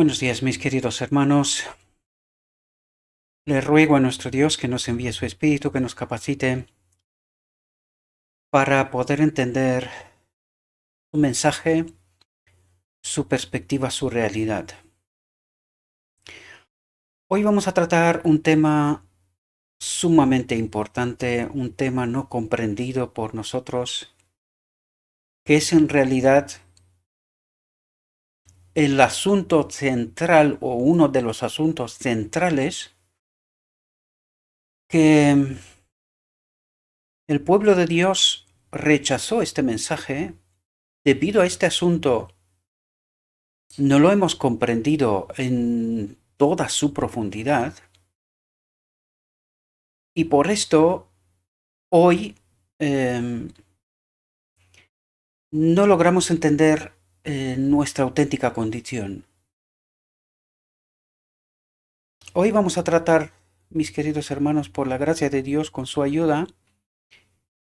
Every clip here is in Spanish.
Buenos días, mis queridos hermanos. Le ruego a nuestro Dios que nos envíe su Espíritu, que nos capacite para poder entender su mensaje, su perspectiva, su realidad. Hoy vamos a tratar un tema sumamente importante, un tema no comprendido por nosotros, que es en realidad el asunto central o uno de los asuntos centrales que el pueblo de Dios rechazó este mensaje. Debido a este asunto, no lo hemos comprendido en toda su profundidad y por esto hoy no logramos entender nuestra auténtica condición. Hoy vamos a tratar, mis queridos hermanos, por la gracia de Dios, con su ayuda,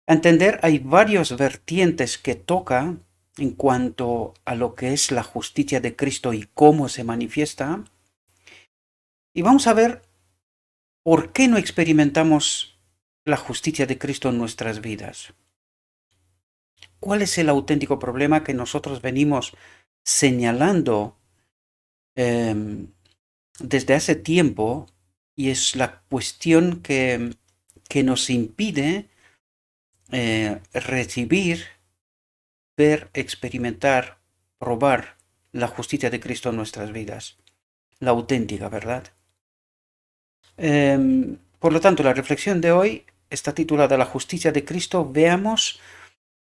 a entender hay varios vertientes que toca en cuanto a lo que es la justicia de Cristo y cómo se manifiesta. Y vamos a ver por qué no experimentamos la justicia de Cristo en nuestras vidas. ¿Cuál es el auténtico problema que nosotros venimos señalando desde hace tiempo? Y es la cuestión que nos impide recibir, ver, experimentar, probar la justicia de Cristo en nuestras vidas. La auténtica, ¿verdad? Por lo tanto, la reflexión de hoy está titulada La justicia de Cristo. Veamos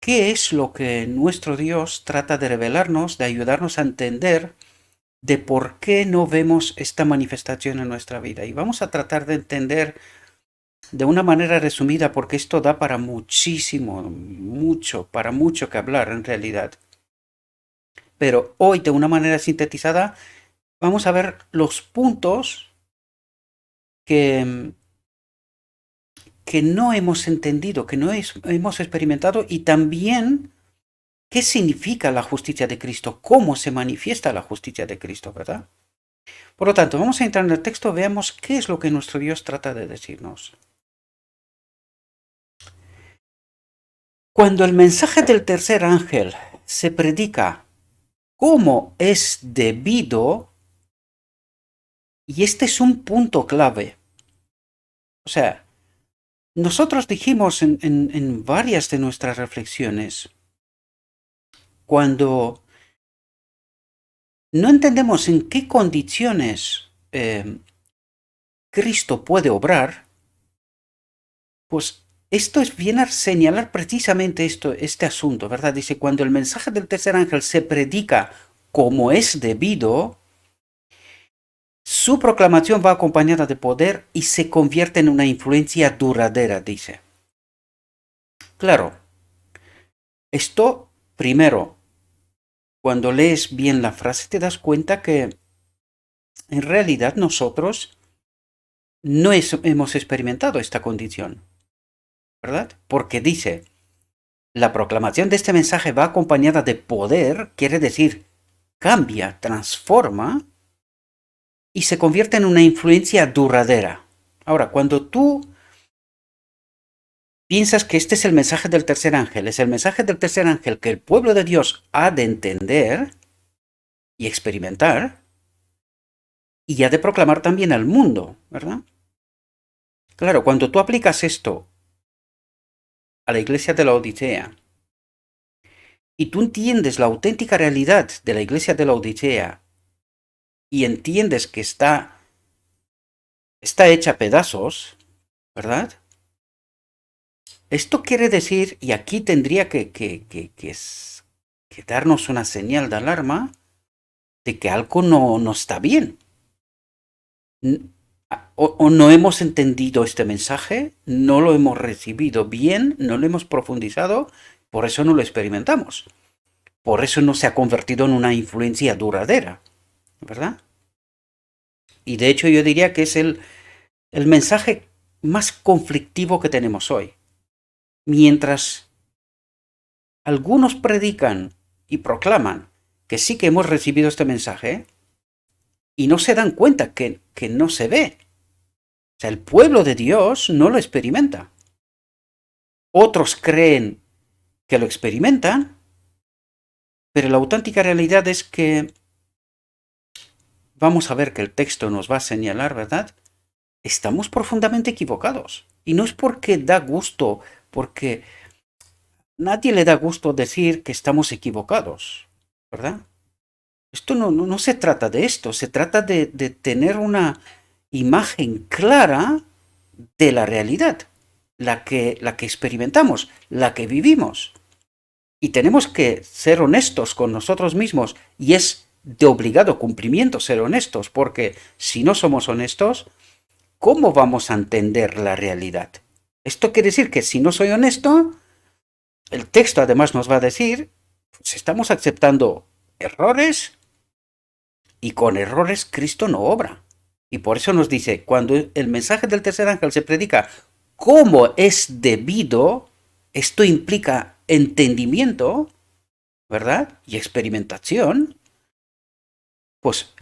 qué es lo que nuestro Dios trata de revelarnos, de ayudarnos a entender de por qué no vemos esta manifestación en nuestra vida. Y vamos a tratar de entender de una manera resumida, porque esto da para muchísimo, para mucho que hablar en realidad. Pero hoy, de una manera sintetizada, vamos a ver los puntos que, que no hemos entendido, que no hemos experimentado, y también qué significa la justicia de Cristo, cómo se manifiesta la justicia de Cristo, ¿verdad? Por lo tanto, vamos a entrar en el texto, veamos qué es lo que nuestro Dios trata de decirnos. Cuando el mensaje del tercer ángel se predica como es debido, y este es un punto clave, o sea, nosotros dijimos en varias de nuestras reflexiones, cuando no entendemos en qué condiciones Cristo puede obrar, pues esto viene a señalar precisamente este asunto, ¿verdad? Dice, cuando el mensaje del tercer ángel se predica como es debido, su proclamación va acompañada de poder y se convierte en una influencia duradera, dice. Claro, esto primero, cuando lees bien la frase te das cuenta que en realidad nosotros no hemos experimentado esta condición, ¿verdad? Porque dice, la proclamación de este mensaje va acompañada de poder, quiere decir, cambia, transforma y se convierte en una influencia duradera. Ahora, cuando tú piensas que este es el mensaje del tercer ángel, es el mensaje del tercer ángel que el pueblo de Dios ha de entender y experimentar y ha de proclamar también al mundo, ¿verdad? Claro, cuando tú aplicas esto a la iglesia de la Odisea y tú entiendes la auténtica realidad de la iglesia de la Odisea y entiendes que está hecha a pedazos, ¿verdad? Esto quiere decir, y aquí tendría que darnos una señal de alarma de que algo no está bien. O no hemos entendido este mensaje, no lo hemos recibido bien, no lo hemos profundizado, por eso no lo experimentamos. Por eso no se ha convertido en una influencia duradera, ¿verdad? Y de hecho yo diría que es el mensaje más conflictivo que tenemos hoy. Mientras algunos predican y proclaman que sí que hemos recibido este mensaje, y no se dan cuenta que no se ve. O sea, el pueblo de Dios no lo experimenta. Otros creen que lo experimentan, pero la auténtica realidad es que vamos a ver que el texto nos va a señalar, ¿verdad? Estamos profundamente equivocados. Y no es porque da gusto, porque nadie le da gusto decir que estamos equivocados, ¿verdad? Esto no se trata de esto, se trata de tener una imagen clara de la realidad, la que experimentamos, la que vivimos. Y tenemos que ser honestos con nosotros mismos, y es de obligado cumplimiento ser honestos, porque si no somos honestos, ¿cómo vamos a entender la realidad? Esto quiere decir que si no soy honesto, el texto además nos va a decir, pues estamos aceptando errores, y con errores Cristo no obra. Y por eso nos dice, cuando el mensaje del tercer ángel se predica como es debido, esto implica entendimiento, ¿verdad? Y experimentación. Pues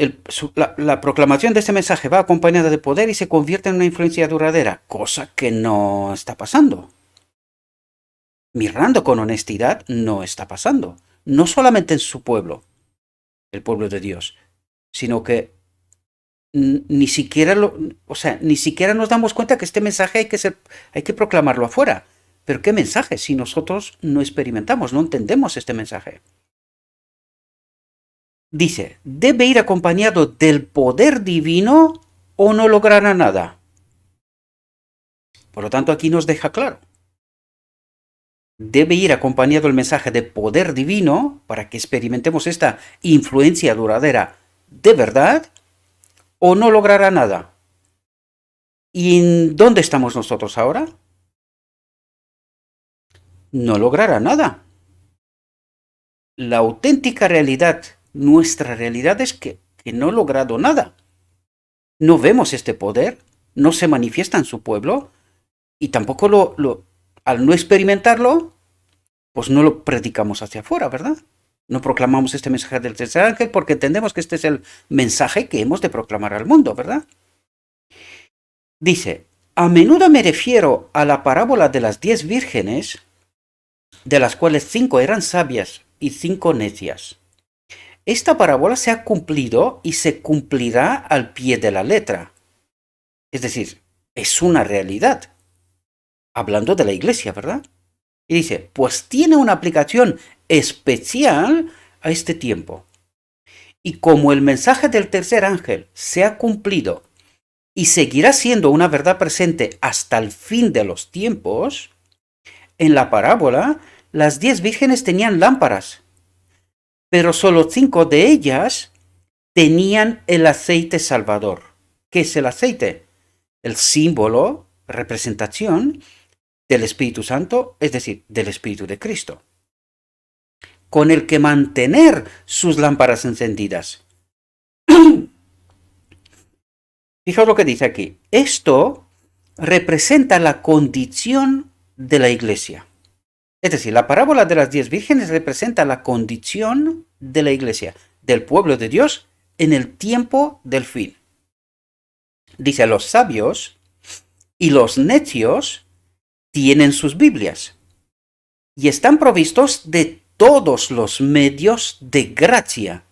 la proclamación de este mensaje va acompañada de poder y se convierte en una influencia duradera, cosa que no está pasando. Mirando con honestidad, no está pasando. No solamente en su pueblo, el pueblo de Dios, sino que ni siquiera ni siquiera nos damos cuenta que este mensaje hay que proclamarlo afuera. Pero ¿qué mensaje si nosotros no experimentamos, no entendemos este mensaje? Dice, debe ir acompañado del poder divino o no logrará nada. Por lo tanto, aquí nos deja claro. Debe ir acompañado el mensaje de poder divino para que experimentemos esta influencia duradera de verdad o no logrará nada. ¿Y en dónde estamos nosotros ahora? No logrará nada. La auténtica realidad, nuestra realidad es que no ha logrado nada. No vemos este poder, no se manifiesta en su pueblo y tampoco al no experimentarlo, pues no lo predicamos hacia afuera, ¿verdad? No proclamamos este mensaje del tercer ángel porque entendemos que este es el mensaje que hemos de proclamar al mundo, ¿verdad? Dice, a menudo me refiero a la parábola de las 10 vírgenes, de las cuales 5 eran sabias y 5 necias. Esta parábola se ha cumplido y se cumplirá al pie de la letra. Es decir, es una realidad. Hablando de la iglesia, ¿verdad? Y dice, pues tiene una aplicación especial a este tiempo. Y como el mensaje del tercer ángel se ha cumplido y seguirá siendo una verdad presente hasta el fin de los tiempos, en la parábola, las 10 vírgenes tenían lámparas, pero solo 5 de ellas tenían el aceite salvador. ¿Qué es el aceite? El símbolo, representación del Espíritu Santo, es decir, del Espíritu de Cristo, con el que mantener sus lámparas encendidas. Fijaos lo que dice aquí. Esto representa la condición de la iglesia. Es decir, la parábola de las 10 vírgenes representa la condición de la iglesia, del pueblo de Dios en el tiempo del fin. Dice, los sabios y los necios tienen sus Biblias y están provistos de todos los medios de gracia.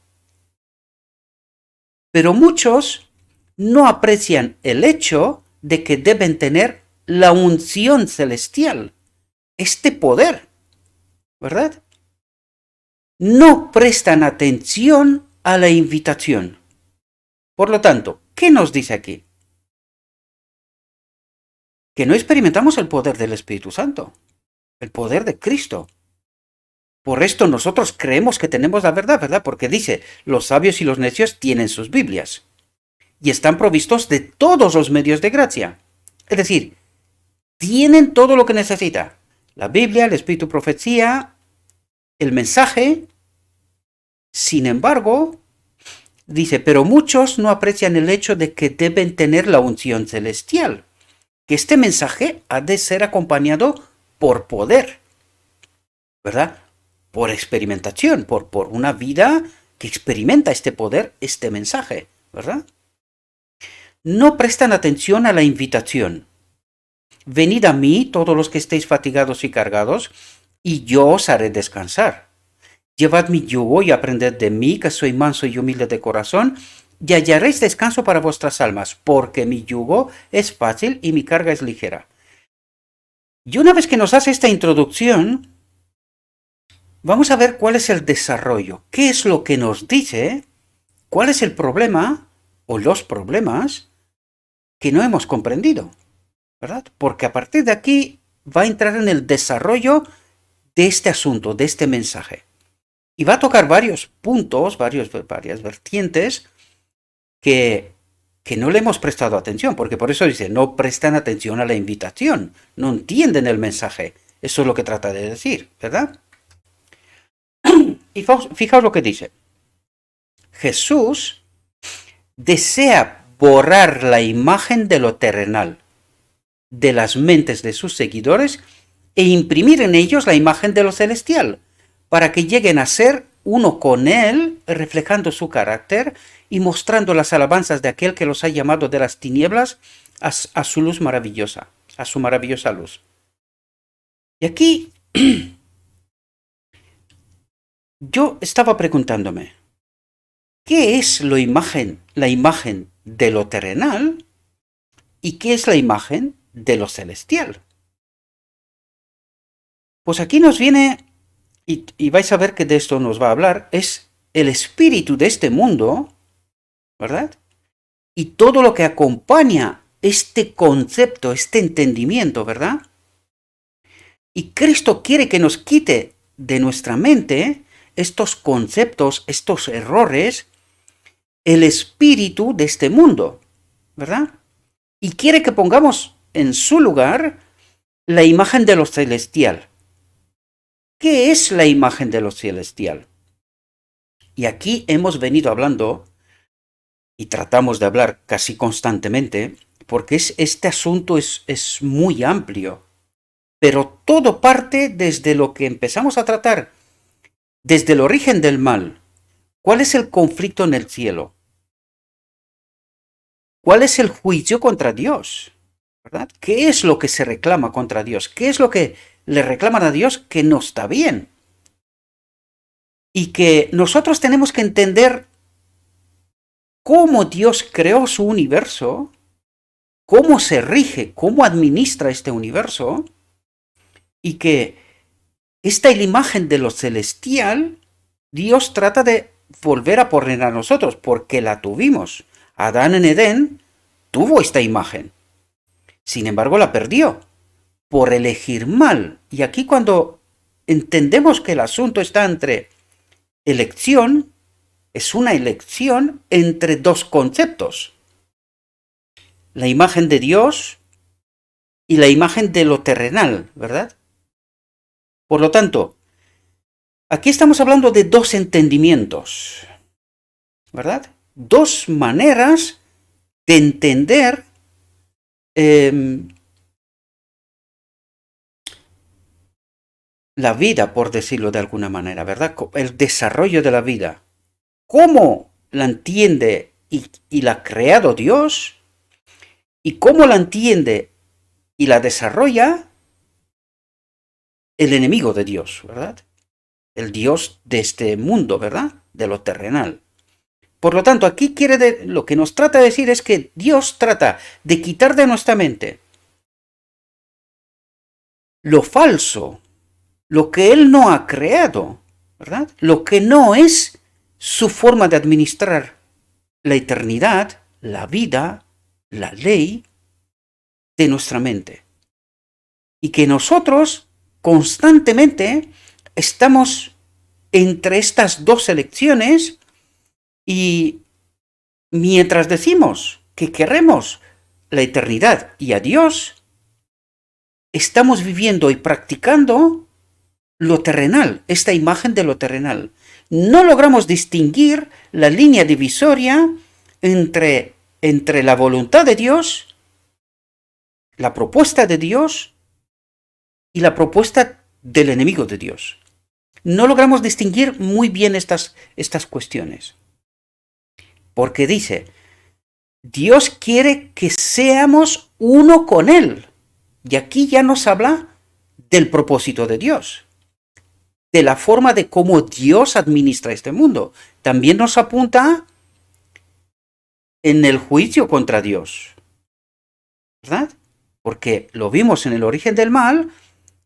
Pero muchos no aprecian el hecho de que deben tener la unción celestial, este poder, ¿verdad? No prestan atención a la invitación. Por lo tanto, ¿qué nos dice aquí? Que no experimentamos el poder del Espíritu Santo, el poder de Cristo. Por esto nosotros creemos que tenemos la verdad, ¿verdad? Porque dice, los sabios y los necios tienen sus Biblias y están provistos de todos los medios de gracia. Es decir, tienen todo lo que necesitan. La Biblia, el Espíritu Profecía, el mensaje. Sin embargo, dice, pero muchos no aprecian el hecho de que deben tener la unción celestial. Que este mensaje ha de ser acompañado por poder, ¿verdad? Por experimentación, por una vida que experimenta este poder, este mensaje, ¿verdad? No prestan atención a la invitación. Venid a mí, todos los que estéis fatigados y cargados, y yo os haré descansar. Llevad mi yugo y aprended de mí, que soy manso y humilde de corazón, y hallaréis descanso para vuestras almas, porque mi yugo es fácil y mi carga es ligera. Y una vez que nos hace esta introducción, vamos a ver cuál es el desarrollo, qué es lo que nos dice, cuál es el problema o los problemas que no hemos comprendido, ¿verdad? Porque a partir de aquí va a entrar en el desarrollo de este asunto, de este mensaje. Y va a tocar varios puntos, varias vertientes que no le hemos prestado atención, porque por eso dice, no prestan atención a la invitación, no entienden el mensaje. Eso es lo que trata de decir, ¿verdad? Y fijaos lo que dice. Jesús desea borrar la imagen de lo terrenal de las mentes de sus seguidores e imprimir en ellos la imagen de lo celestial, para que lleguen a ser uno con Él, reflejando su carácter y mostrando las alabanzas de aquel que los ha llamado de las tinieblas a su luz maravillosa, a su maravillosa luz. Y aquí yo estaba preguntándome, ¿qué es la imagen de lo terrenal y qué es la imagen de lo celestial? Pues aquí nos viene, y vais a ver que de esto nos va a hablar, es el espíritu de este mundo, ¿verdad? Y todo lo que acompaña este concepto, este entendimiento, ¿verdad? Y Cristo quiere que nos quite de nuestra mente estos conceptos, estos errores, el espíritu de este mundo, ¿verdad? Y quiere que pongamos en su lugar la imagen de lo celestial. ¿Qué es la imagen de lo celestial? Y aquí hemos venido hablando, y tratamos de hablar casi constantemente, porque este asunto es muy amplio, pero todo parte desde lo que empezamos a tratar, desde el origen del mal. ¿Cuál es el conflicto en el cielo? ¿Cuál es el juicio contra Dios? ¿Verdad? ¿Qué es lo que se reclama contra Dios? ¿Qué es lo que le reclaman a Dios que no está bien? Y que nosotros tenemos que entender cómo Dios creó su universo, cómo se rige, cómo administra este universo, y que esta imagen de lo celestial, Dios trata de volver a poner a nosotros, porque la tuvimos. Adán en Edén tuvo esta imagen. Sin embargo, la perdió por elegir mal. Y aquí cuando entendemos que el asunto está entre elección, es una elección entre dos conceptos. La imagen de Dios y la imagen de lo terrenal, ¿verdad? Por lo tanto, aquí estamos hablando de dos entendimientos, ¿verdad? Dos maneras de entender la vida, por decirlo de alguna manera, ¿verdad? El desarrollo de la vida. ¿Cómo la entiende y la ha creado Dios? ¿Y cómo la entiende y la desarrolla el enemigo de Dios, ¿verdad? El Dios de este mundo, ¿verdad? De lo terrenal. Por lo tanto, aquí lo que nos trata de decir es que Dios trata de quitar de nuestra mente lo falso, lo que Él no ha creado, ¿verdad? Lo que no es su forma de administrar la eternidad, la vida, la ley de nuestra mente. Y que nosotros constantemente estamos entre estas dos elecciones y mientras decimos que queremos la eternidad y a Dios, estamos viviendo y practicando lo terrenal, esta imagen de lo terrenal. No logramos distinguir la línea divisoria entre la voluntad de Dios, la propuesta de Dios y la propuesta del enemigo de Dios. No logramos distinguir muy bien estas cuestiones. Porque dice, Dios quiere que seamos uno con Él. Y aquí ya nos habla del propósito de Dios, de la forma de cómo Dios administra este mundo. También nos apunta en el juicio contra Dios, ¿verdad? Porque lo vimos en el origen del mal,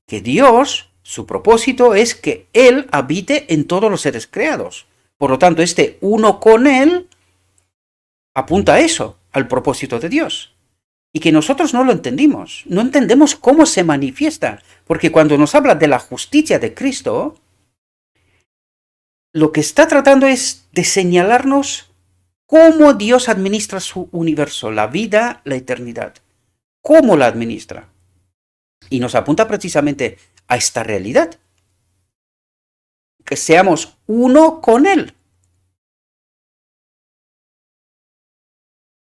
que Dios, su propósito es que Él habite en todos los seres creados. Por lo tanto, este uno con Él apunta a eso, al propósito de Dios. Y que nosotros no lo entendimos, no entendemos cómo se manifiesta, porque cuando nos habla de la justicia de Cristo, lo que está tratando es de señalarnos cómo Dios administra su universo, la vida, la eternidad, cómo la administra. Y nos apunta precisamente a esta realidad, que seamos uno con Él.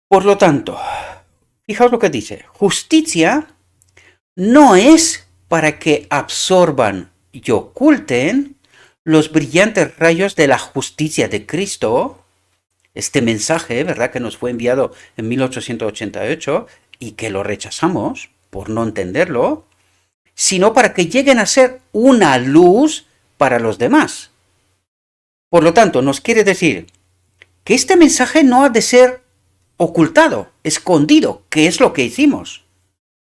Por lo tanto, fijaos lo que dice, justicia no es para que absorban y oculten los brillantes rayos de la justicia de Cristo, este mensaje, ¿verdad?, que nos fue enviado en 1888 y que lo rechazamos por no entenderlo, sino para que lleguen a ser una luz para los demás. Por lo tanto, nos quiere decir que este mensaje no ha de ser ocultado, escondido, que es lo que hicimos.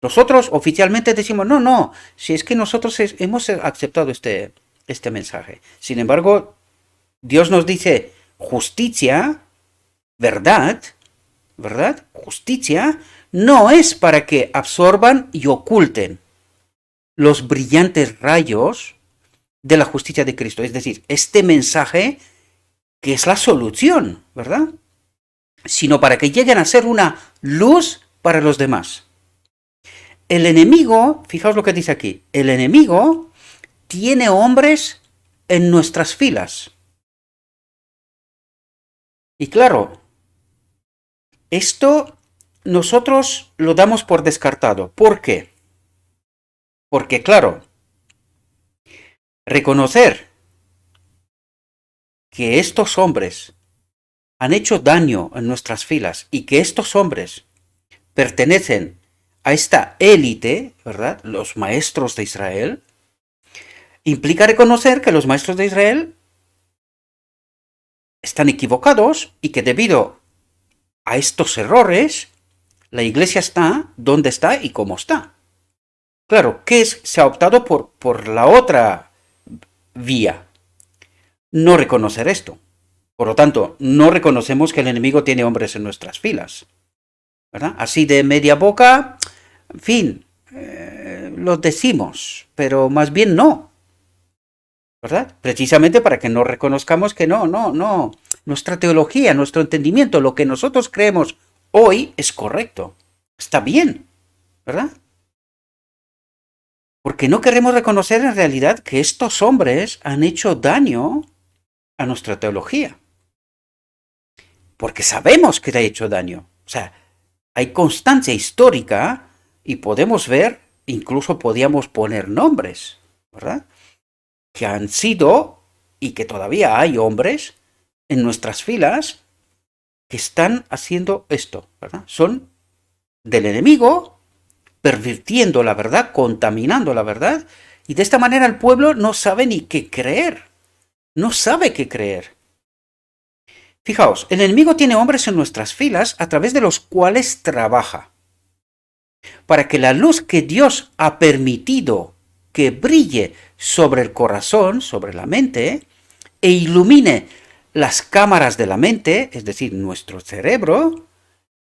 Nosotros oficialmente decimos, no, si es que nosotros hemos aceptado este mensaje. Sin embargo, Dios nos dice justicia, verdad, justicia, no es para que absorban y oculten los brillantes rayos de la justicia de Cristo. Es decir, este mensaje que es la solución, ¿verdad? Sino para que lleguen a ser una luz para los demás. El enemigo, fijaos lo que dice aquí, el enemigo tiene hombres en nuestras filas. Y claro, esto nosotros lo damos por descartado. ¿Por qué? Porque claro, reconocer que estos hombres han hecho daño en nuestras filas y que estos hombres pertenecen a esta élite, ¿verdad?, los maestros de Israel, implica reconocer que los maestros de Israel están equivocados y que debido a estos errores, la iglesia está donde está y cómo está. Claro, ¿qué es? Se ha optado por la otra vía. No reconocer esto. Por lo tanto, no reconocemos que el enemigo tiene hombres en nuestras filas, ¿verdad? Así de media boca, en fin, lo decimos, pero más bien no, ¿verdad? Precisamente para que no reconozcamos que no. Nuestra teología, nuestro entendimiento, lo que nosotros creemos hoy es correcto. Está bien, ¿verdad? Porque no queremos reconocer en realidad que estos hombres han hecho daño a nuestra teología. Porque sabemos que le ha hecho daño. O sea, hay constancia histórica y podemos ver, incluso podíamos poner nombres, ¿verdad?, que han sido y que todavía hay hombres en nuestras filas que están haciendo esto, ¿verdad? Son del enemigo, pervirtiendo la verdad, contaminando la verdad, y de esta manera el pueblo no sabe ni qué creer. No sabe qué creer. Fijaos, el enemigo tiene hombres en nuestras filas a través de los cuales trabaja, para que la luz que Dios ha permitido que brille sobre el corazón, sobre la mente, e ilumine las cámaras de la mente, es decir, nuestro cerebro,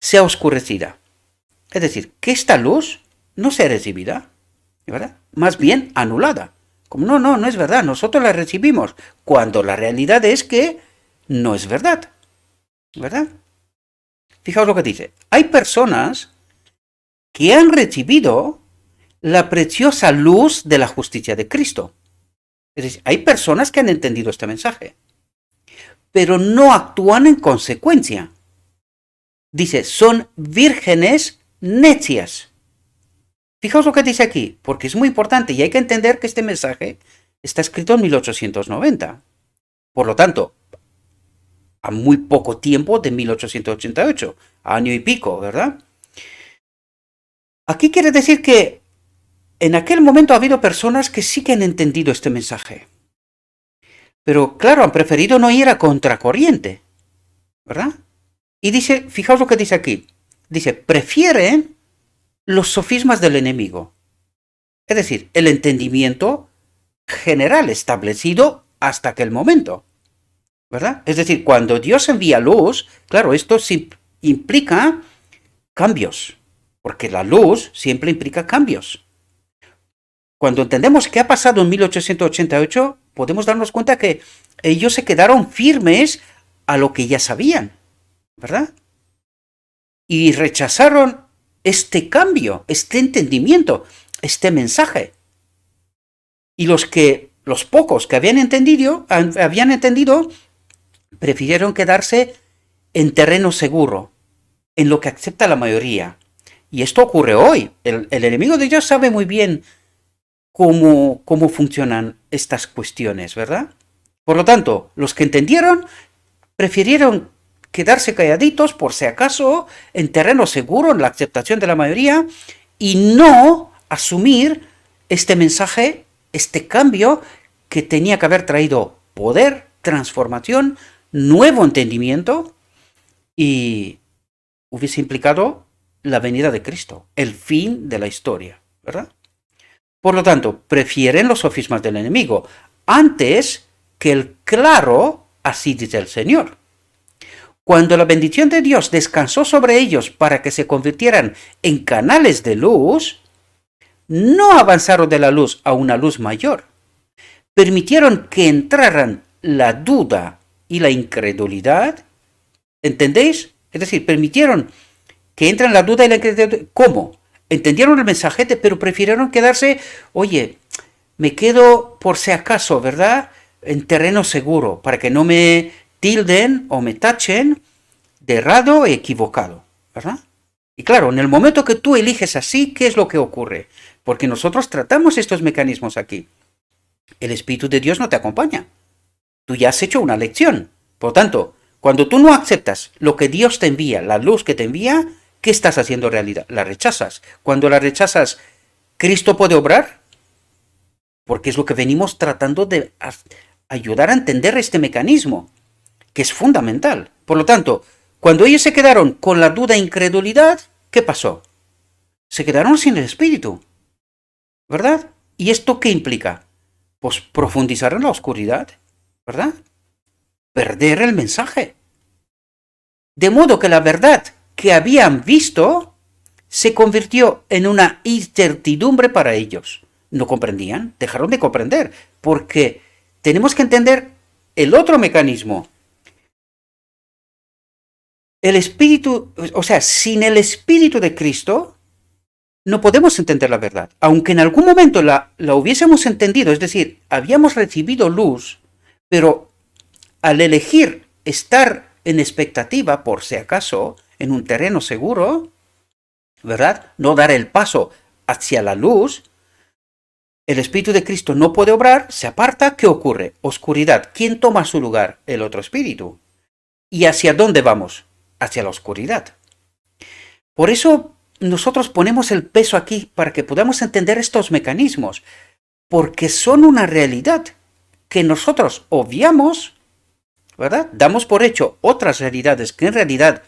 sea oscurecida. Es decir, que esta luz no sea recibida, ¿verdad?, más bien anulada. Como no es verdad, nosotros la recibimos, cuando la realidad es que no es verdad, ¿verdad? Fijaos lo que dice. Hay personas que han recibido la preciosa luz de la justicia de Cristo. Es decir, hay personas que han entendido este mensaje, pero no actúan en consecuencia. Dice, son vírgenes necias. Fijaos lo que dice aquí, porque es muy importante y hay que entender que este mensaje está escrito en 1890. Por lo tanto, a muy poco tiempo de 1888, año y pico, ¿verdad? Aquí quiere decir que en aquel momento ha habido personas que sí que han entendido este mensaje. Pero claro, han preferido no ir a contracorriente, ¿verdad? Y dice, fijaos lo que dice aquí. Dice, prefieren los sofismas del enemigo. Es decir, el entendimiento general establecido hasta aquel momento, ¿verdad? Es decir, cuando Dios envía luz, claro, esto sí implica cambios, porque la luz siempre implica cambios. Cuando entendemos qué ha pasado en 1888, podemos darnos cuenta que ellos se quedaron firmes a lo que ya sabían, ¿verdad? Y rechazaron este cambio, este entendimiento, este mensaje. Y los pocos que habían entendido, prefirieron quedarse en terreno seguro, en lo que acepta la mayoría. Y esto ocurre hoy. El enemigo de Dios sabe muy bien cómo funcionan estas cuestiones, ¿verdad? Por lo tanto, los que entendieron prefirieron quedarse calladitos por si acaso en terreno seguro, en la aceptación de la mayoría, y no asumir este mensaje, este cambio que tenía que haber traído poder, transformación, nuevo entendimiento y hubiese implicado la venida de Cristo, el fin de la historia, ¿verdad? Por lo tanto, prefieren los sofismas del enemigo antes que el claro, así dice el Señor. Cuando la bendición de Dios descansó sobre ellos para que se convirtieran en canales de luz, no avanzaron de la luz a una luz mayor. Permitieron que entraran la duda y la incredulidad. ¿Entendéis? Es decir, permitieron que entren la duda y la incredulidad. ¿Cómo? Entendieron el mensajete, pero prefirieron quedarse, oye, me quedo por si acaso, ¿verdad? En terreno seguro, para que no me tilden o me tachen de errado e equivocado, ¿verdad? Y claro, en el momento que tú eliges así, ¿qué es lo que ocurre? Porque nosotros tratamos estos mecanismos aquí. El Espíritu de Dios no te acompaña. Tú ya has hecho una lección. Por lo tanto, cuando tú no aceptas lo que Dios te envía, la luz que te envía, ¿qué estás haciendo en realidad? La rechazas. Cuando la rechazas, ¿Cristo puede obrar? Porque es lo que venimos tratando de ayudar a entender este mecanismo, que es fundamental. Por lo tanto, cuando ellos se quedaron con la duda e incredulidad, ¿qué pasó? Se quedaron sin el Espíritu, ¿verdad? ¿Y esto qué implica? Pues profundizar en la oscuridad, ¿verdad? Perder el mensaje. De modo que la verdad que habían visto se convirtió en una incertidumbre para ellos. No comprendían, dejaron de comprender, porque tenemos que entender el otro mecanismo. El Espíritu, o sea, sin el Espíritu de Cristo, no podemos entender la verdad. Aunque en algún momento la hubiésemos entendido, es decir, habíamos recibido luz, pero al elegir estar en expectativa, por si acaso, en un terreno seguro, ¿verdad? No dar el paso hacia la luz, el Espíritu de Cristo no puede obrar, se aparta, ¿qué ocurre? Oscuridad. ¿Quién toma su lugar? El otro Espíritu. ¿Y hacia dónde vamos? Hacia la oscuridad. Por eso nosotros ponemos el peso aquí para que podamos entender estos mecanismos, porque son una realidad que nosotros obviamos, ¿verdad? Damos por hecho otras realidades que en realidad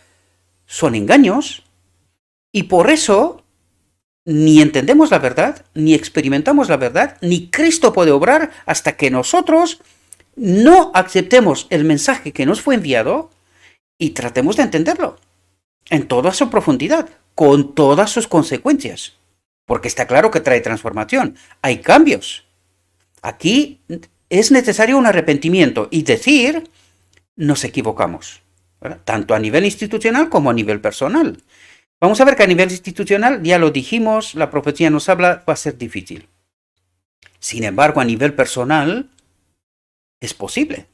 son engaños, y por eso ni entendemos la verdad, ni experimentamos la verdad, ni Cristo puede obrar hasta que nosotros no aceptemos el mensaje que nos fue enviado y tratemos de entenderlo en toda su profundidad, con todas sus consecuencias. Porque está claro que trae transformación, hay cambios. Aquí es necesario un arrepentimiento y decir, nos equivocamos, ¿verdad? Tanto a nivel institucional como a nivel personal. Vamos a ver que a nivel institucional, ya lo dijimos, la profecía nos habla, va a ser difícil. Sin embargo, a nivel personal, es posible,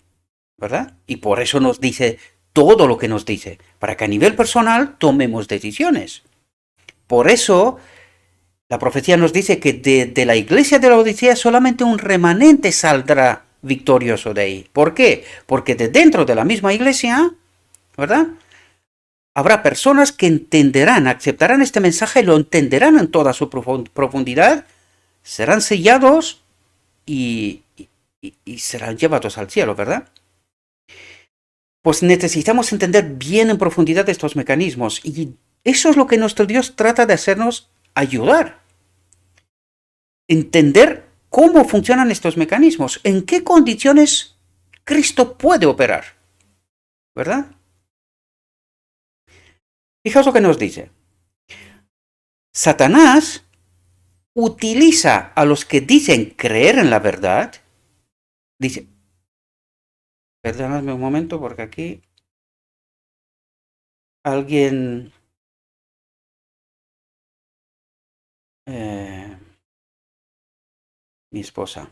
¿verdad? Y por eso nos dice todo lo que nos dice, para que a nivel personal tomemos decisiones. Por eso, la profecía nos dice que de la iglesia de la Odisea solamente un remanente saldrá victorioso de ahí. ¿Por qué? Porque de dentro de la misma iglesia, ¿verdad? Habrá personas que entenderán, aceptarán este mensaje, lo entenderán en toda su profundidad, serán sellados y serán llevados al cielo, ¿verdad? Pues necesitamos entender bien en profundidad estos mecanismos y eso es lo que nuestro Dios trata de hacernos ayudar. Entender cómo funcionan estos mecanismos, en qué condiciones Cristo puede operar, ¿verdad? Fijaos lo que nos dice. Satanás utiliza a los que dicen creer en la verdad. Dice, perdonadme un momento porque aquí alguien... mi esposa.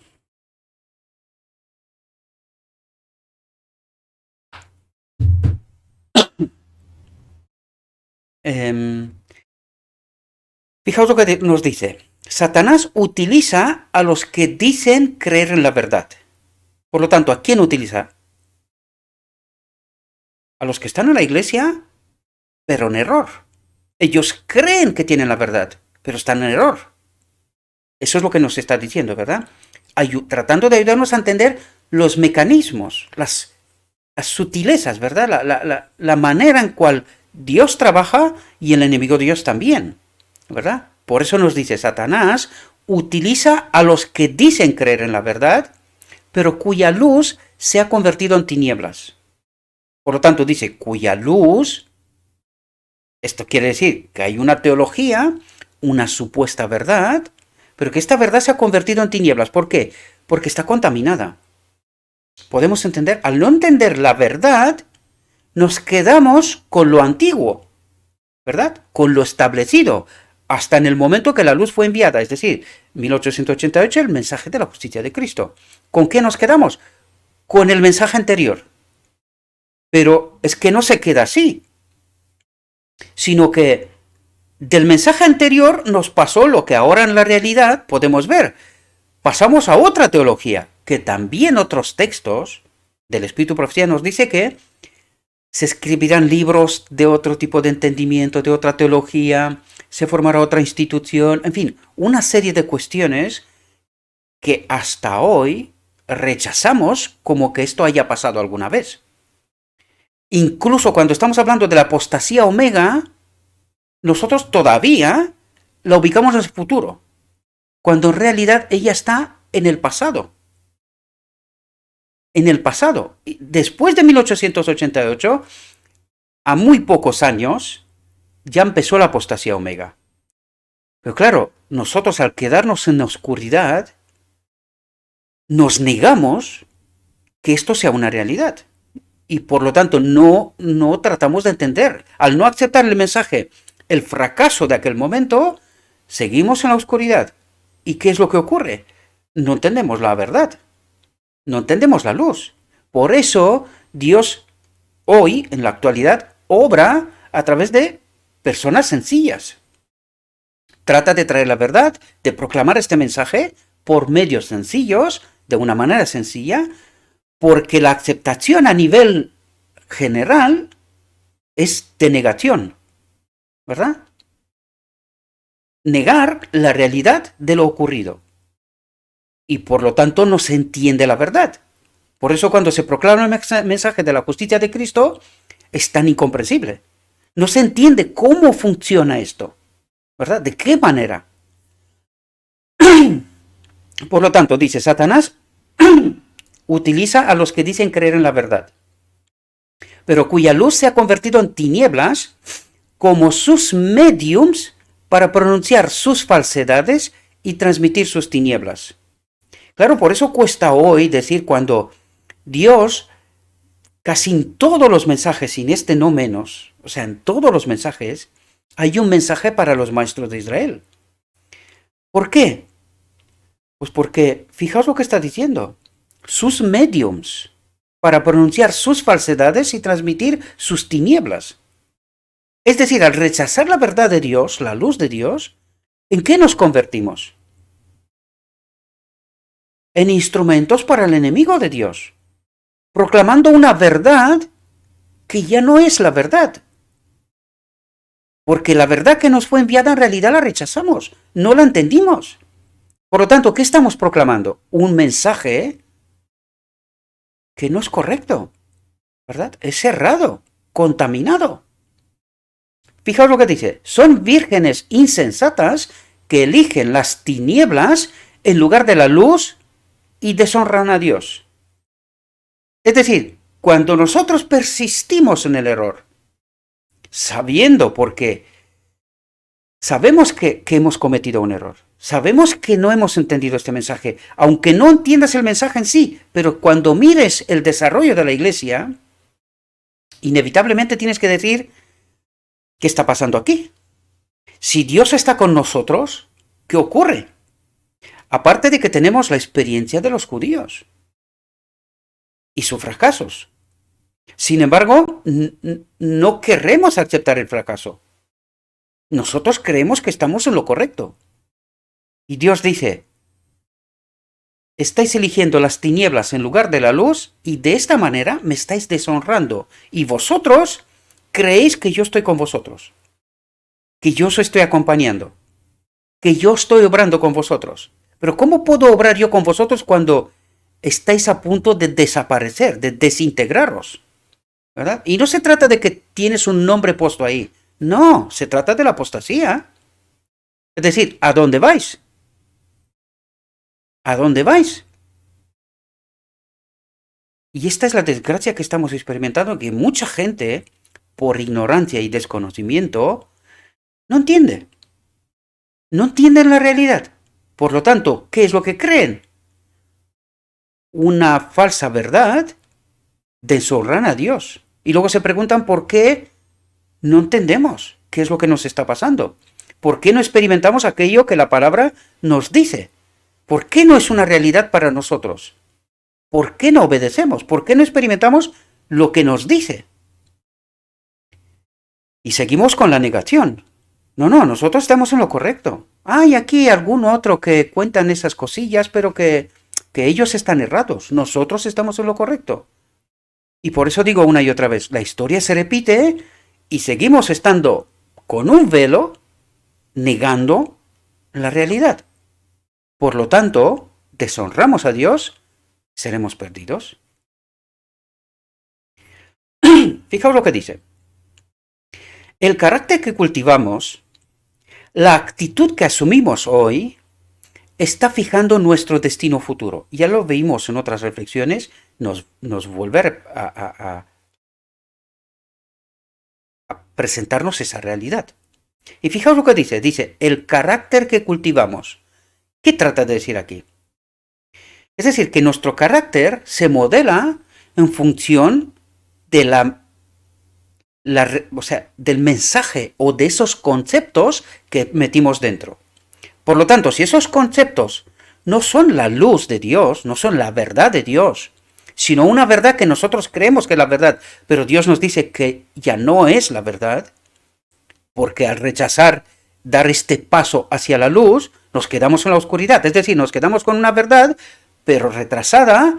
Fijaos lo que nos dice. Satanás utiliza a los que dicen creer en la verdad. Por lo tanto, ¿a quién utiliza? A los que están en la iglesia, pero en error. Ellos creen que tienen la verdad, pero están en error. Eso es lo que nos está diciendo, ¿verdad? Tratando de ayudarnos a entender los mecanismos, las sutilezas, ¿verdad? La manera en cual Dios trabaja y el enemigo de Dios también, ¿verdad? Por eso nos dice, Satanás utiliza a los que dicen creer en la verdad, pero cuya luz se ha convertido en tinieblas. Por lo tanto, dice, cuya luz, esto quiere decir que hay una teología, una supuesta verdad, pero que esta verdad se ha convertido en tinieblas. ¿Por qué? Porque está contaminada. Podemos entender, al no entender la verdad, nos quedamos con lo antiguo, ¿verdad? Con lo establecido, hasta en el momento que la luz fue enviada, es decir, 1888, el mensaje de la justicia de Cristo. ¿Con qué nos quedamos? Con el mensaje anterior. Pero es que no se queda así, sino que del mensaje anterior nos pasó lo que ahora en la realidad podemos ver. Pasamos a otra teología, que también otros textos del Espíritu Profecía nos dice que se escribirán libros de otro tipo de entendimiento, de otra teología, se formará otra institución, en fin, una serie de cuestiones que hasta hoy rechazamos como que esto haya pasado alguna vez. Incluso cuando estamos hablando de la apostasía omega, nosotros todavía la ubicamos en el futuro, cuando en realidad ella está en el pasado. En el pasado. Después de 1888, a muy pocos años, ya empezó la apostasía omega. Pero claro, nosotros al quedarnos en la oscuridad, nos negamos que esto sea una realidad. Y por lo tanto no tratamos de entender. Al no aceptar el mensaje, el fracaso de aquel momento, seguimos en la oscuridad. ¿Y qué es lo que ocurre? No entendemos la verdad. No entendemos la luz. Por eso Dios hoy, en la actualidad, obra a través de personas sencillas. Trata de traer la verdad, de proclamar este mensaje por medios sencillos, de una manera sencilla, porque la aceptación a nivel general es de negación, ¿verdad? Negar la realidad de lo ocurrido. Y por lo tanto no se entiende la verdad. Por eso cuando se proclama el mensaje de la justicia de Cristo, es tan incomprensible. No se entiende cómo funciona esto, ¿verdad? ¿De qué manera? Por lo tanto, dice, Satanás utiliza a los que dicen creer en la verdad, pero cuya luz se ha convertido en tinieblas como sus mediums para pronunciar sus falsedades y transmitir sus tinieblas. Claro, por eso cuesta hoy decir cuando Dios, casi en todos los mensajes, sin este no menos, o sea, en todos los mensajes, hay un mensaje para los maestros de Israel. ¿Por qué? Pues porque, fijaos lo que está diciendo, sus mediums, para pronunciar sus falsedades y transmitir sus tinieblas. Es decir, al rechazar la verdad de Dios, la luz de Dios, ¿en qué nos convertimos? en instrumentos para el enemigo de Dios, proclamando una verdad que ya no es la verdad. Porque la verdad que nos fue enviada en realidad la rechazamos, no la entendimos. Por lo tanto, ¿qué estamos proclamando? Un mensaje que no es correcto, ¿verdad? Es errado, contaminado. Fijaos lo que dice, son vírgenes insensatas que eligen las tinieblas en lugar de la luz y deshonran a Dios. Es decir, cuando nosotros persistimos en el error, sabiendo porque sabemos que hemos cometido un error, sabemos que no hemos entendido este mensaje, aunque no entiendas el mensaje en sí, pero cuando mires el desarrollo de la iglesia, inevitablemente tienes que decir, ¿qué está pasando aquí? Si Dios está con nosotros, ¿qué ocurre? Aparte de que tenemos la experiencia de los judíos y sus fracasos. Sin embargo, no queremos aceptar el fracaso. Nosotros creemos que estamos en lo correcto. Y Dios dice, estáis eligiendo las tinieblas en lugar de la luz y de esta manera me estáis deshonrando. Y vosotros creéis que yo estoy con vosotros, que yo os estoy acompañando, que yo estoy obrando con vosotros. Pero ¿cómo puedo obrar yo con vosotros cuando estáis a punto de desaparecer, de desintegraros? ¿Verdad? Y no se trata de que tienes un nombre puesto ahí. No, se trata de la apostasía. Es decir, ¿a dónde vais? ¿A dónde vais? Y esta es la desgracia que estamos experimentando, que mucha gente, por ignorancia y desconocimiento, no entiende. No entienden la realidad. Por lo tanto, ¿qué es lo que creen? Una falsa verdad, deshonran a Dios. Y luego se preguntan por qué no entendemos qué es lo que nos está pasando. ¿Por qué no experimentamos aquello que la palabra nos dice? ¿Por qué no es una realidad para nosotros? ¿Por qué no obedecemos? ¿Por qué no experimentamos lo que nos dice? Y seguimos con la negación. No, nosotros estamos en lo correcto. Hay aquí algún otro que cuentan esas cosillas, pero que ellos están errados. Nosotros estamos en lo correcto. Y por eso digo una y otra vez, la historia se repite y seguimos estando con un velo negando la realidad. Por lo tanto, deshonramos a Dios, seremos perdidos. Fijaos lo que dice. El carácter que cultivamos, la actitud que asumimos hoy, está fijando nuestro destino futuro. Ya lo vimos en otras reflexiones, nos vuelve a presentarnos esa realidad. Y fijaos lo que dice, el carácter que cultivamos. ¿Qué trata de decir aquí? Es decir, que nuestro carácter se modela en función de del mensaje o de esos conceptos que metimos dentro. Por lo tanto, si esos conceptos no son la luz de Dios, no son la verdad de Dios, sino una verdad que nosotros creemos que es la verdad, pero Dios nos dice que ya no es la verdad, porque al rechazar dar este paso hacia la luz, nos quedamos en la oscuridad. Es decir, nos quedamos con una verdad, pero retrasada,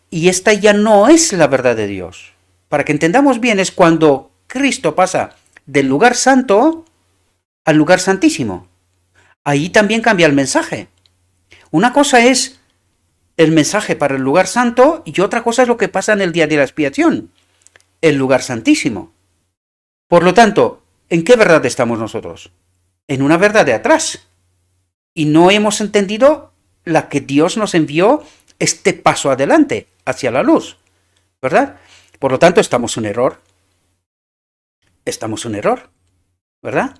y esta ya no es la verdad de Dios. Para que entendamos bien, es cuando Cristo pasa del lugar santo al lugar santísimo. Ahí también cambia el mensaje. Una cosa es el mensaje para el lugar santo y otra cosa es lo que pasa en el día de la expiación, el lugar santísimo. Por lo tanto, ¿en qué verdad estamos nosotros? En una verdad de atrás. Y no hemos entendido la que Dios nos envió este paso adelante, hacia la luz, ¿verdad? Por lo tanto, estamos en error. Estamos en error, ¿verdad?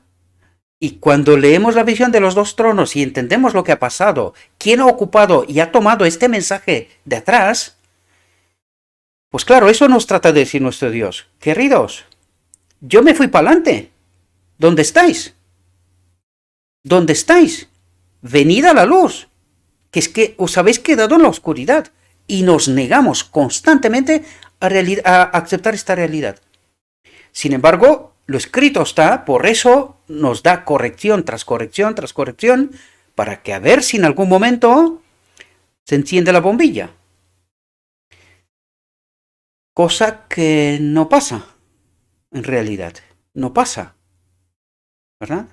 Y cuando leemos la visión de los dos tronos y entendemos lo que ha pasado, quién ha ocupado y ha tomado este mensaje de atrás, pues claro, eso nos trata de decir nuestro Dios. Queridos, yo me fui para adelante. ¿Dónde estáis? ¿Dónde estáis? Venid a la luz. Que es que os habéis quedado en la oscuridad y nos negamos constantemente a aceptar esta realidad. Sin embargo, lo escrito está, por eso nos da corrección tras corrección tras corrección, para que a ver si en algún momento se enciende la bombilla. Cosa que no pasa, en realidad. No pasa, ¿verdad?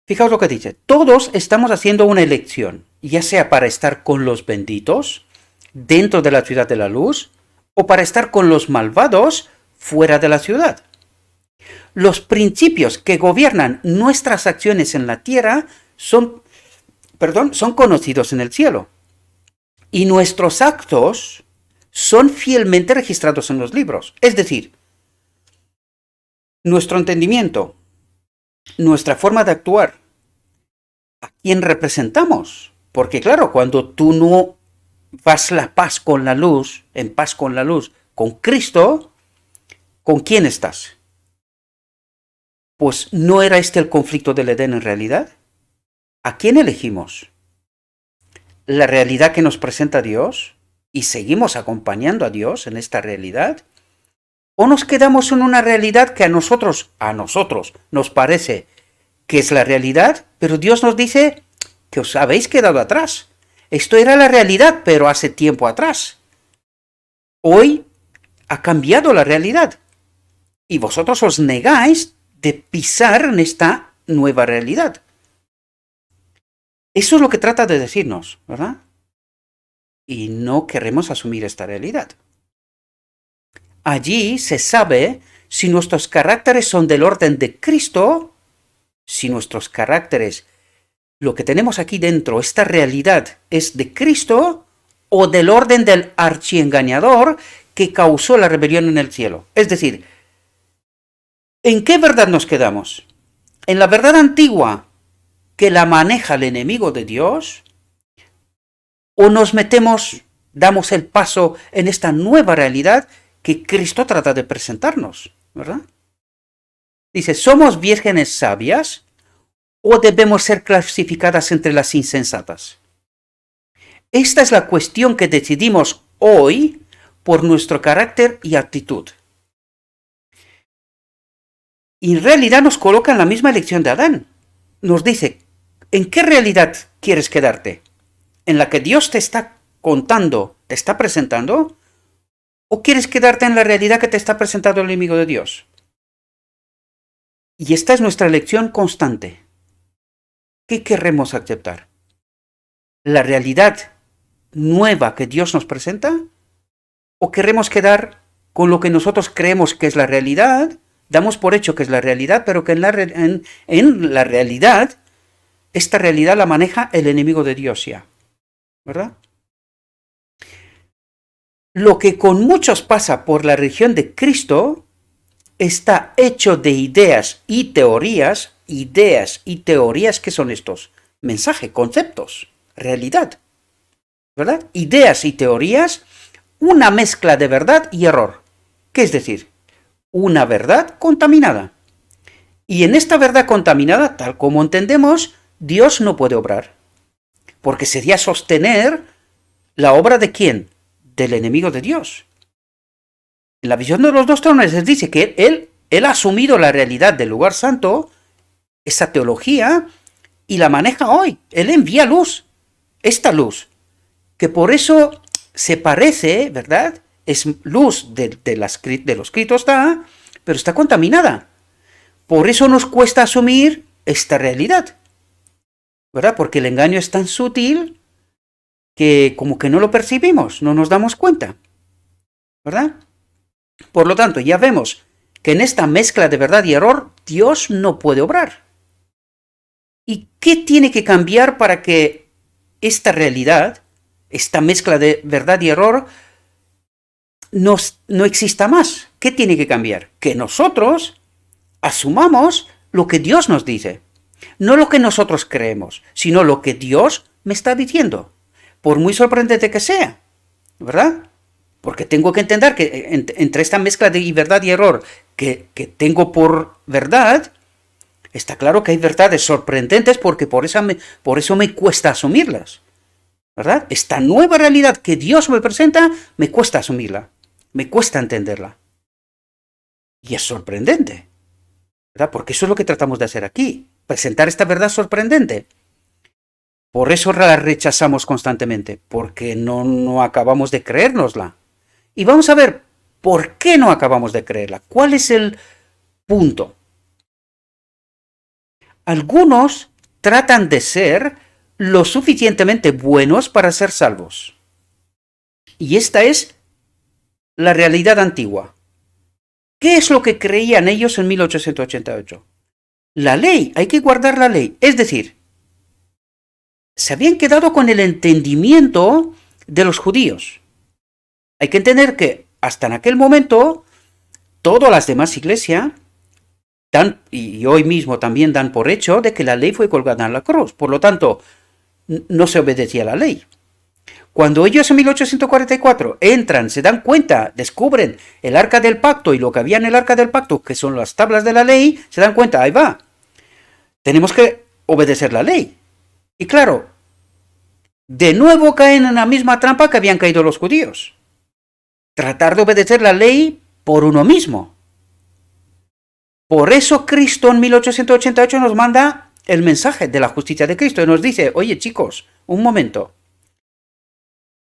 Fijaos lo que dice. Todos estamos haciendo una elección, ya sea para estar con los benditos, dentro de la ciudad de la luz, o para estar con los malvados, fuera de la ciudad. Los principios que gobiernan nuestras acciones en la tierra son conocidos en el cielo. Y nuestros actos son fielmente registrados en los libros. Es decir, nuestro entendimiento, nuestra forma de actuar, a quién representamos. Porque claro, cuando tú no vas la paz con la luz, en paz con la luz, con Cristo, ¿con quién estás? Pues ¿no era este el conflicto del Edén en realidad? ¿A quién elegimos? ¿La realidad que nos presenta Dios? ¿Y seguimos acompañando a Dios en esta realidad? ¿O nos quedamos en una realidad que a nosotros nos parece que es la realidad, pero Dios nos dice que os habéis quedado atrás? Esto era la realidad, pero hace tiempo atrás. Hoy ha cambiado la realidad. Y vosotros os negáis de pisar en esta nueva realidad. Eso es lo que trata de decirnos, ¿verdad? Y no queremos asumir esta realidad. Allí se sabe si nuestros caracteres son del orden de Cristo, si nuestros caracteres, lo que tenemos aquí dentro, esta realidad, es de Cristo o del orden del archiengañador que causó la rebelión en el cielo. Es decir, ¿en qué verdad nos quedamos? ¿En la verdad antigua que la maneja el enemigo de Dios? ¿O nos metemos, damos el paso en esta nueva realidad que Cristo trata de presentarnos, ¿verdad? Dice, ¿somos vírgenes sabias o debemos ser clasificadas entre las insensatas? Esta es la cuestión que decidimos hoy por nuestro carácter y actitud. Y en realidad nos coloca en la misma elección de Adán. Nos dice, ¿en qué realidad quieres quedarte? ¿En la que Dios te está contando, te está presentando? ¿O quieres quedarte en la realidad que te está presentando el enemigo de Dios? Y esta es nuestra elección constante. ¿Qué queremos aceptar? ¿La realidad nueva que Dios nos presenta? ¿O queremos quedar con lo que nosotros creemos que es la realidad? Damos por hecho que es la realidad, pero que en la realidad, esta realidad la maneja el enemigo de Dios ya, ¿verdad? Lo que con muchos pasa por la religión de Cristo está hecho de ideas y teorías. Ideas y teorías, ¿qué son estos? Mensaje, conceptos, realidad, ¿verdad? Ideas y teorías, una mezcla de verdad y error. ¿Qué es decir? Una verdad contaminada. Y en esta verdad contaminada, tal como entendemos, Dios no puede obrar. Porque sería sostener la obra de ¿quién? Del enemigo de Dios. En la visión de los dos tronos les dice que él ha asumido la realidad del lugar santo, esa teología, y la maneja hoy. Él envía luz, esta luz, que por eso se parece, ¿verdad? Es luz de lo escrito está, pero está contaminada. Por eso nos cuesta asumir esta realidad, ¿verdad? Porque el engaño es tan sutil que como que no lo percibimos, no nos damos cuenta, ¿verdad? Por lo tanto, ya vemos que en esta mezcla de verdad y error, Dios no puede obrar. ¿Y qué tiene que cambiar para que esta realidad, esta mezcla de verdad y error, no exista más? ¿Qué tiene que cambiar? Que nosotros asumamos lo que Dios nos dice. No lo que nosotros creemos, sino lo que Dios me está diciendo. Por muy sorprendente que sea, ¿verdad? Porque tengo que entender que entre esta mezcla de verdad y error que tengo por verdad, está claro que hay verdades sorprendentes porque por eso me cuesta asumirlas, ¿verdad? Esta nueva realidad que Dios me presenta, me cuesta asumirla, me cuesta entenderla. Y es sorprendente, ¿verdad? Porque eso es lo que tratamos de hacer aquí, presentar esta verdad sorprendente. Por eso la rechazamos constantemente, porque no acabamos de creérnosla. Y vamos a ver por qué no acabamos de creerla. ¿Cuál es el punto? Algunos tratan de ser lo suficientemente buenos para ser salvos. Y esta es la realidad antigua. ¿Qué es lo que creían ellos en 1888? La ley, hay que guardar la ley. Es decir, se habían quedado con el entendimiento de los judíos. Hay que entender que hasta en aquel momento todas las demás iglesias dan, y hoy mismo también dan por hecho, de que la ley fue colgada en la cruz. Por lo tanto, no se obedecía la ley. Cuando ellos en 1844 entran, se dan cuenta, descubren el arca del pacto y lo que había en el arca del pacto, que son las tablas de la ley, se dan cuenta, ahí va, tenemos que obedecer la ley. Y claro, de nuevo caen en la misma trampa que habían caído los judíos. Tratar de obedecer la ley por uno mismo. Por eso Cristo en 1888 nos manda el mensaje de la justicia de Cristo y nos dice, oye chicos, un momento,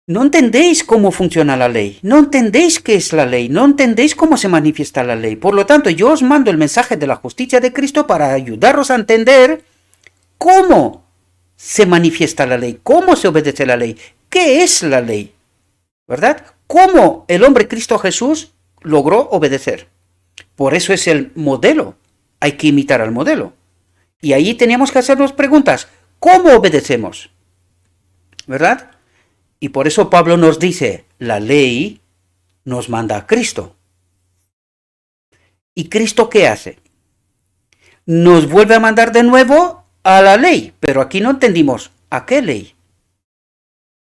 no entendéis cómo funciona la ley, no entendéis qué es la ley, no entendéis cómo se manifiesta la ley. Por lo tanto, yo os mando el mensaje de la justicia de Cristo para ayudaros a entender cómo se manifiesta la ley, cómo se obedece la ley, qué es la ley, ¿verdad? Cómo el hombre Cristo Jesús logró obedecer. Por eso es el modelo, hay que imitar al modelo. Y ahí teníamos que hacernos preguntas, ¿cómo obedecemos? ¿Verdad? Y por eso Pablo nos dice, la ley nos manda a Cristo. ¿Y Cristo qué hace? Nos vuelve a mandar de nuevo a la ley, pero aquí no entendimos a qué ley.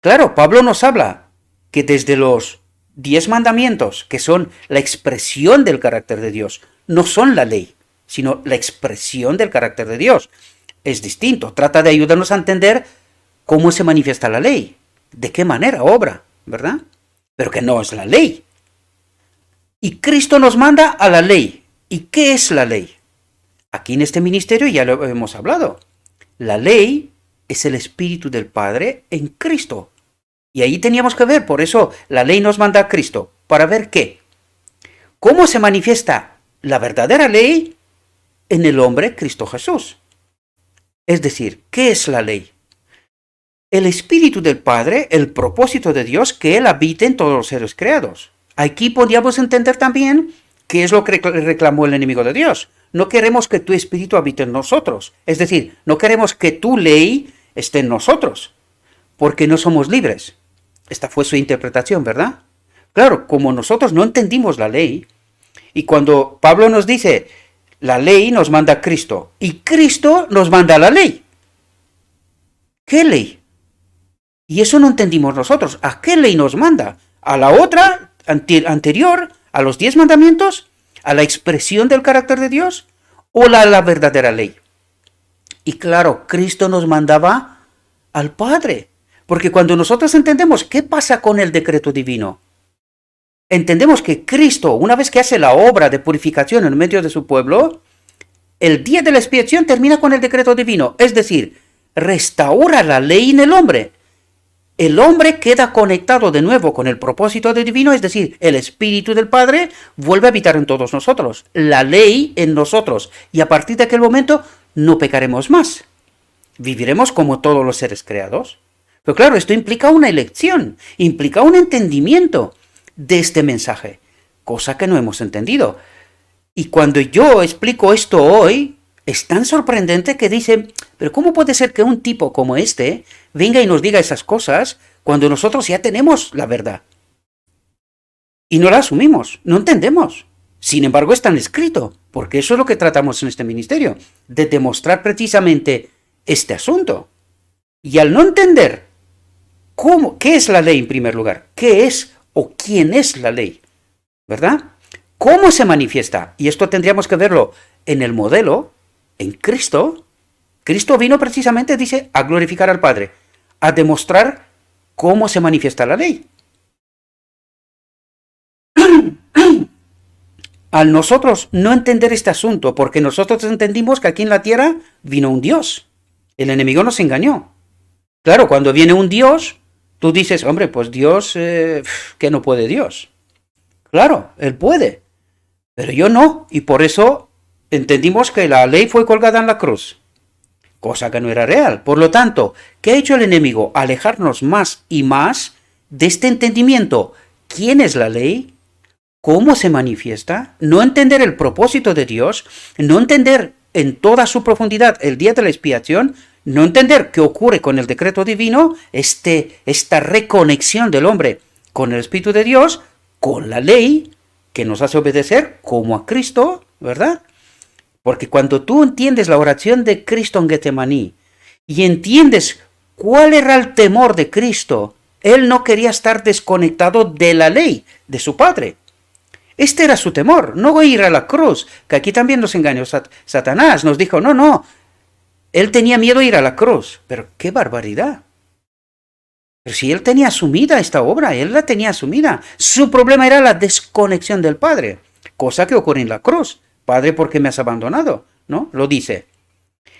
Claro, Pablo nos habla que desde los 10 mandamientos, que son la expresión del carácter de Dios, no son la ley, sino la expresión del carácter de Dios. Es distinto, trata de ayudarnos a entender cómo se manifiesta la ley. ¿De qué manera obra? ¿Verdad? Pero que no es la ley. Y Cristo nos manda a la ley. ¿Y qué es la ley? Aquí en este ministerio ya lo hemos hablado. La ley es el Espíritu del Padre en Cristo. Y ahí teníamos que ver, por eso la ley nos manda a Cristo. ¿Para ver qué? ¿Cómo se manifiesta la verdadera ley en el hombre Cristo Jesús? Es decir, ¿qué es la ley? El Espíritu del Padre, el propósito de Dios, que Él habite en todos los seres creados. Aquí podríamos entender también qué es lo que reclamó el enemigo de Dios. No queremos que tu Espíritu habite en nosotros. Es decir, no queremos que tu ley esté en nosotros, porque no somos libres. Esta fue su interpretación, ¿verdad? Claro, como nosotros no entendimos la ley, y cuando Pablo nos dice, la ley nos manda a Cristo, y Cristo nos manda a la ley. ¿Qué ley? Y eso no entendimos nosotros. ¿A qué ley nos manda? ¿A la otra anterior? ¿A los 10 mandamientos? ¿A la expresión del carácter de Dios? ¿O la verdadera ley? Y claro, Cristo nos mandaba al Padre. Porque cuando nosotros entendemos qué pasa con el decreto divino, entendemos que Cristo, una vez que hace la obra de purificación en medio de su pueblo, el día de la expiación termina con el decreto divino. Es decir, restaura la ley en el hombre. El hombre queda conectado de nuevo con el propósito divino, es decir, el Espíritu del Padre vuelve a habitar en todos nosotros, la ley en nosotros, y a partir de aquel momento no pecaremos más. Viviremos como todos los seres creados. Pero claro, esto implica una elección, implica un entendimiento de este mensaje, cosa que no hemos entendido. Y cuando yo explico esto hoy, es tan sorprendente que dicen, pero ¿cómo puede ser que un tipo como este venga y nos diga esas cosas cuando nosotros ya tenemos la verdad? Y no la asumimos, no entendemos. Sin embargo, está escrito, porque eso es lo que tratamos en este ministerio, de demostrar precisamente este asunto. Y al no entender qué es la ley en primer lugar, qué es o quién es la ley, ¿verdad? ¿Cómo se manifiesta? Y esto tendríamos que verlo en el modelo, en Cristo. Cristo vino precisamente, dice, a glorificar al Padre, a demostrar cómo se manifiesta la ley. Al nosotros no entender este asunto, porque nosotros entendimos que aquí en la tierra vino un Dios. El enemigo nos engañó. Claro, cuando viene un Dios, tú dices, hombre, pues Dios, ¿qué no puede Dios? Claro, Él puede, pero yo no, y por eso entendimos que la ley fue colgada en la cruz, cosa que no era real. Por lo tanto, ¿qué ha hecho el enemigo? Alejarnos más y más de este entendimiento. ¿Quién es la ley? ¿Cómo se manifiesta? No entender el propósito de Dios, no entender en toda su profundidad el día de la expiación, no entender qué ocurre con el decreto divino, esta reconexión del hombre con el Espíritu de Dios, con la ley, que nos hace obedecer como a Cristo, ¿verdad? Porque cuando tú entiendes la oración de Cristo en Getsemaní y entiendes cuál era el temor de Cristo, Él no quería estar desconectado de la ley de su Padre. Este era su temor, no ir a la cruz, que aquí también nos engañó Satanás, nos dijo, no, él tenía miedo de ir a la cruz, pero qué barbaridad. Pero si él tenía asumida esta obra, él la tenía asumida, su problema era la desconexión del Padre, cosa que ocurre en la cruz. Padre, ¿por qué me has abandonado? ¿No? Lo dice.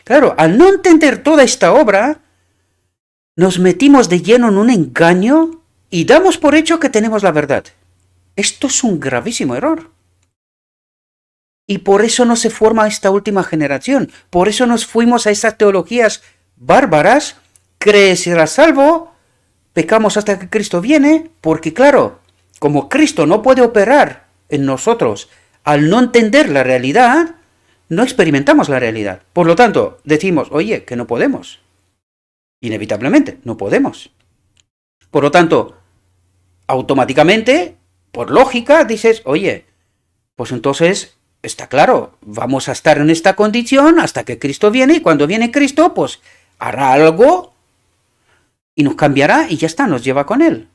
Claro, al no entender toda esta obra, nos metimos de lleno en un engaño y damos por hecho que tenemos la verdad. Esto es un gravísimo error. Y por eso no se forma esta última generación. Por eso nos fuimos a esas teologías bárbaras. Crees y serás salvo. Pecamos hasta que Cristo viene. Porque claro, como Cristo no puede operar en nosotros al no entender la realidad, no experimentamos la realidad. Por lo tanto, decimos, oye, que no podemos. Inevitablemente, no podemos. Por lo tanto, automáticamente, por lógica, dices, oye, pues entonces está claro, vamos a estar en esta condición hasta que Cristo viene, y cuando viene Cristo, pues hará algo y nos cambiará y ya está, nos lleva con Él.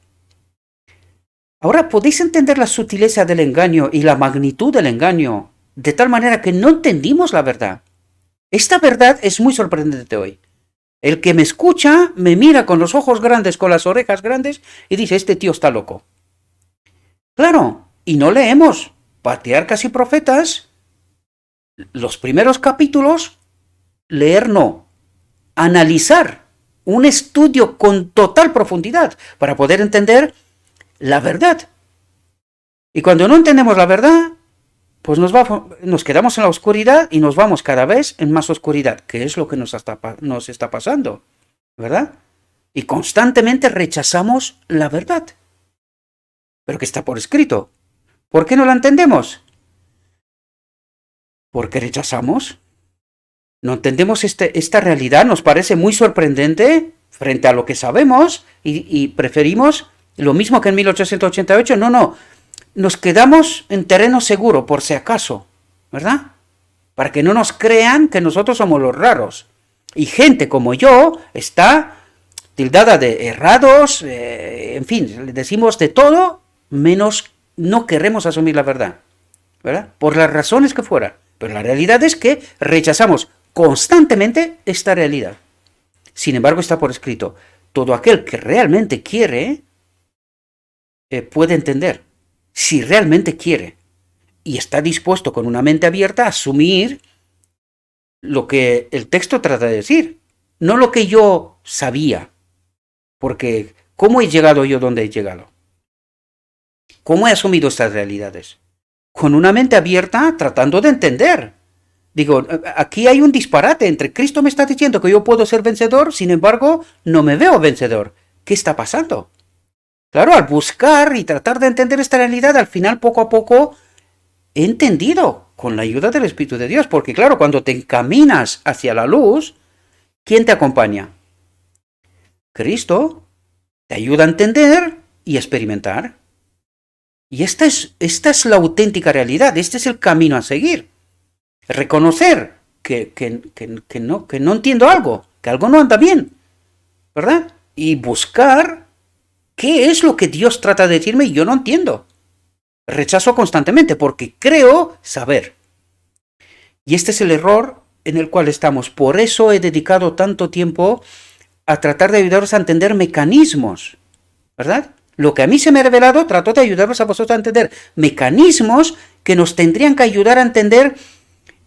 Ahora, ¿podéis entender la sutileza del engaño y la magnitud del engaño de tal manera que no entendimos la verdad? Esta verdad es muy sorprendente hoy. El que me escucha me mira con los ojos grandes, con las orejas grandes y dice, este tío está loco. Claro, y no leemos Patriarcas y Profetas, los primeros capítulos, leer no, analizar, un estudio con total profundidad para poder entender la verdad. Y cuando no entendemos la verdad, pues nos quedamos en la oscuridad y nos vamos cada vez en más oscuridad, que es lo que nos está pasando, ¿verdad? Y constantemente rechazamos la verdad, pero que está por escrito. ¿Por qué no la entendemos? Porque rechazamos. No entendemos esta realidad, nos parece muy sorprendente frente a lo que sabemos y preferimos lo mismo que en 1888. No, nos quedamos en terreno seguro por si acaso, ¿verdad? Para que no nos crean que nosotros somos los raros. Y gente como yo está tildada de errados, en fin, decimos de todo, menos no queremos asumir la verdad, ¿verdad? Por las razones que fuera. Pero la realidad es que rechazamos constantemente esta realidad. Sin embargo, está por escrito, todo aquel que realmente quiere puede entender. Si realmente quiere y está dispuesto con una mente abierta a asumir lo que el texto trata de decir, no lo que yo sabía. Porque, ¿cómo he llegado yo donde he llegado? ¿Cómo he asumido estas realidades? Con una mente abierta, tratando de entender. Digo, aquí hay un disparate entre Cristo me está diciendo que yo puedo ser vencedor, sin embargo, no me veo vencedor. ¿Qué está pasando? Claro, al buscar y tratar de entender esta realidad, al final, poco a poco, he entendido, con la ayuda del Espíritu de Dios, porque claro, cuando te encaminas hacia la luz, ¿quién te acompaña? Cristo te ayuda a entender y a experimentar. Y esta es la auténtica realidad, este es el camino a seguir. Reconocer que no entiendo algo, que algo no anda bien, ¿verdad? Y buscar qué es lo que Dios trata de decirme y yo no entiendo. Rechazo constantemente porque creo saber. Y este es el error en el cual estamos. Por eso he dedicado tanto tiempo a tratar de ayudaros a entender mecanismos, ¿verdad? Lo que a mí se me ha revelado, trato de ayudaros a vosotros a entender mecanismos que nos tendrían que ayudar a entender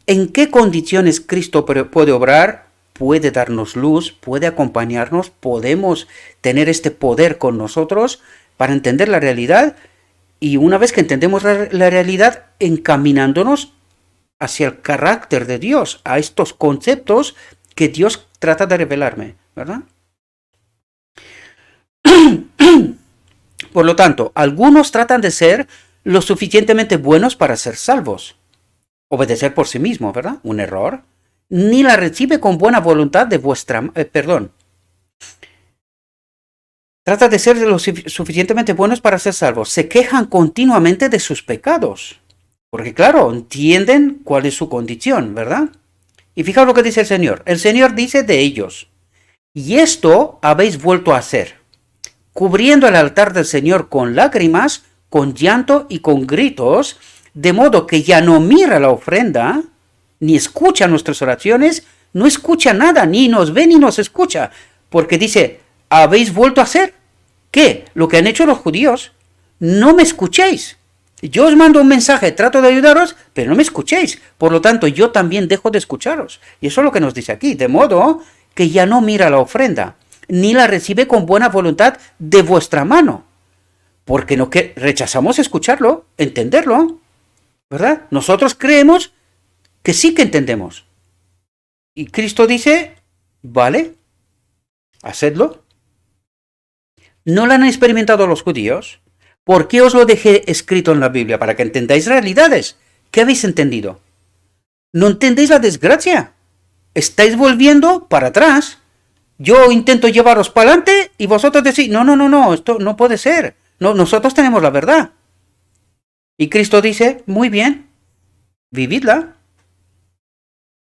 en qué condiciones Cristo puede obrar, puede darnos luz, puede acompañarnos, podemos tener este poder con nosotros para entender la realidad y una vez que entendemos la realidad, encaminándonos hacia el carácter de Dios, a estos conceptos que Dios trata de revelarme, ¿verdad? Por lo tanto, algunos tratan de ser lo suficientemente buenos para ser salvos. Obedecer por sí mismo, ¿verdad? Un error. Ni la recibe con buena voluntad de vuestra... Trata de ser lo suficientemente buenos para ser salvos. Se quejan continuamente de sus pecados. Porque claro, entienden cuál es su condición, ¿verdad? Y fijaos lo que dice el Señor. El Señor dice de ellos, y esto habéis vuelto a hacer, cubriendo el altar del Señor con lágrimas, con llanto y con gritos, de modo que ya no mira la ofrenda, ni escucha nuestras oraciones, no escucha nada, ni nos ve ni nos escucha, porque dice, habéis vuelto a hacer, ¿qué? Lo que han hecho los judíos, no me escuchéis. Yo os mando un mensaje, trato de ayudaros, pero no me escuchéis. Por lo tanto, yo también dejo de escucharos. Y eso es lo que nos dice aquí, de modo que ya no mira la ofrenda, ni la recibe con buena voluntad de vuestra mano. Porque no que rechazamos escucharlo, entenderlo, ¿verdad? Nosotros creemos que sí que entendemos. Y Cristo dice, vale, hacedlo. ¿No lo han experimentado los judíos? ¿Por qué os lo dejé escrito en la Biblia? Para que entendáis realidades. ¿Qué habéis entendido? ¿No entendéis la desgracia? Estáis volviendo para atrás. Yo intento llevaros para adelante y vosotros decís, no, esto no puede ser. No, nosotros tenemos la verdad. Y Cristo dice, muy bien, vividla.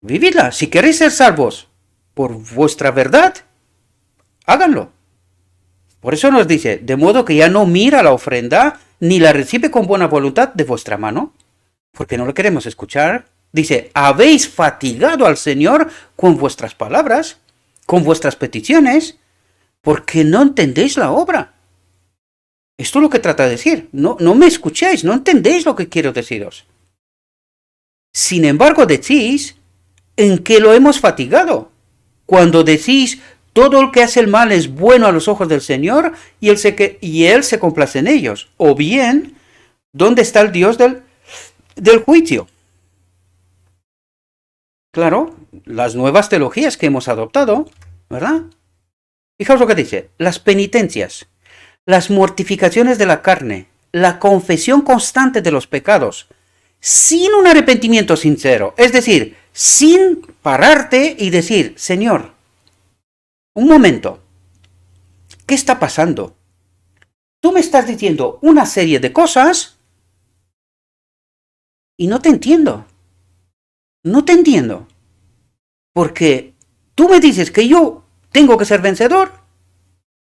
Vividla. Si queréis ser salvos por vuestra verdad, háganlo. Por eso nos dice, de modo que ya no mira la ofrenda, ni la recibe con buena voluntad de vuestra mano, porque no lo queremos escuchar. Dice, habéis fatigado al Señor con vuestras palabras, con vuestras peticiones, porque no entendéis la obra. Esto es lo que trata de decir. No me escucháis, no entendéis lo que quiero deciros. Sin embargo, decís, ¿en qué lo hemos fatigado? Cuando decís, todo el que hace el mal es bueno a los ojos del Señor y él se complace en ellos. O bien, ¿dónde está el Dios del juicio? Claro, las nuevas teologías que hemos adoptado, ¿verdad? Fijaos lo que dice, las penitencias, las mortificaciones de la carne, la confesión constante de los pecados, sin un arrepentimiento sincero, es decir, sin pararte y decir, Señor, un momento, ¿qué está pasando? Tú me estás diciendo una serie de cosas y no te entiendo. No te entiendo. Porque tú me dices que yo tengo que ser vencedor,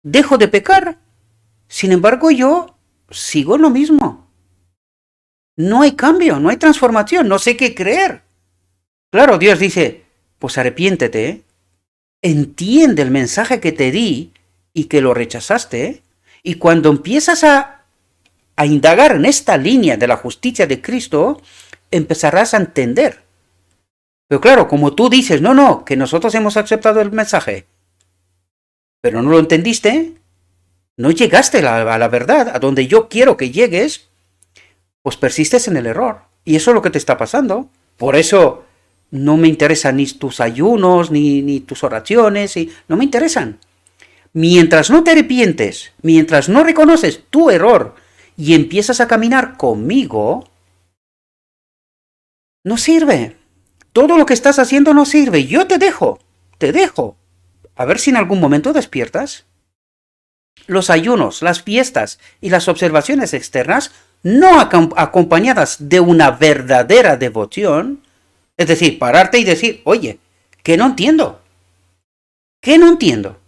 dejo de pecar, sin embargo yo sigo lo mismo. No hay cambio, no hay transformación, no sé qué creer. Claro, Dios dice, pues arrepiéntete, entiende el mensaje que te di y que lo rechazaste, y cuando empiezas a indagar en esta línea de la justicia de Cristo, empezarás a entender. Pero claro, como tú dices, no, que nosotros hemos aceptado el mensaje, pero no lo entendiste, no llegaste a la verdad, a donde yo quiero que llegues, pues persistes en el error. Y eso es lo que te está pasando. Por eso no me interesan ni tus ayunos, ni tus oraciones, no me interesan. Mientras no te arrepientes, mientras no reconoces tu error y empiezas a caminar conmigo, no sirve. Todo lo que estás haciendo no sirve. Yo te dejo. A ver si en algún momento despiertas. Los ayunos, las fiestas y las observaciones externas, no acompañadas de una verdadera devoción, es decir, pararte y decir, oye, que no entiendo. ¿Qué no entiendo?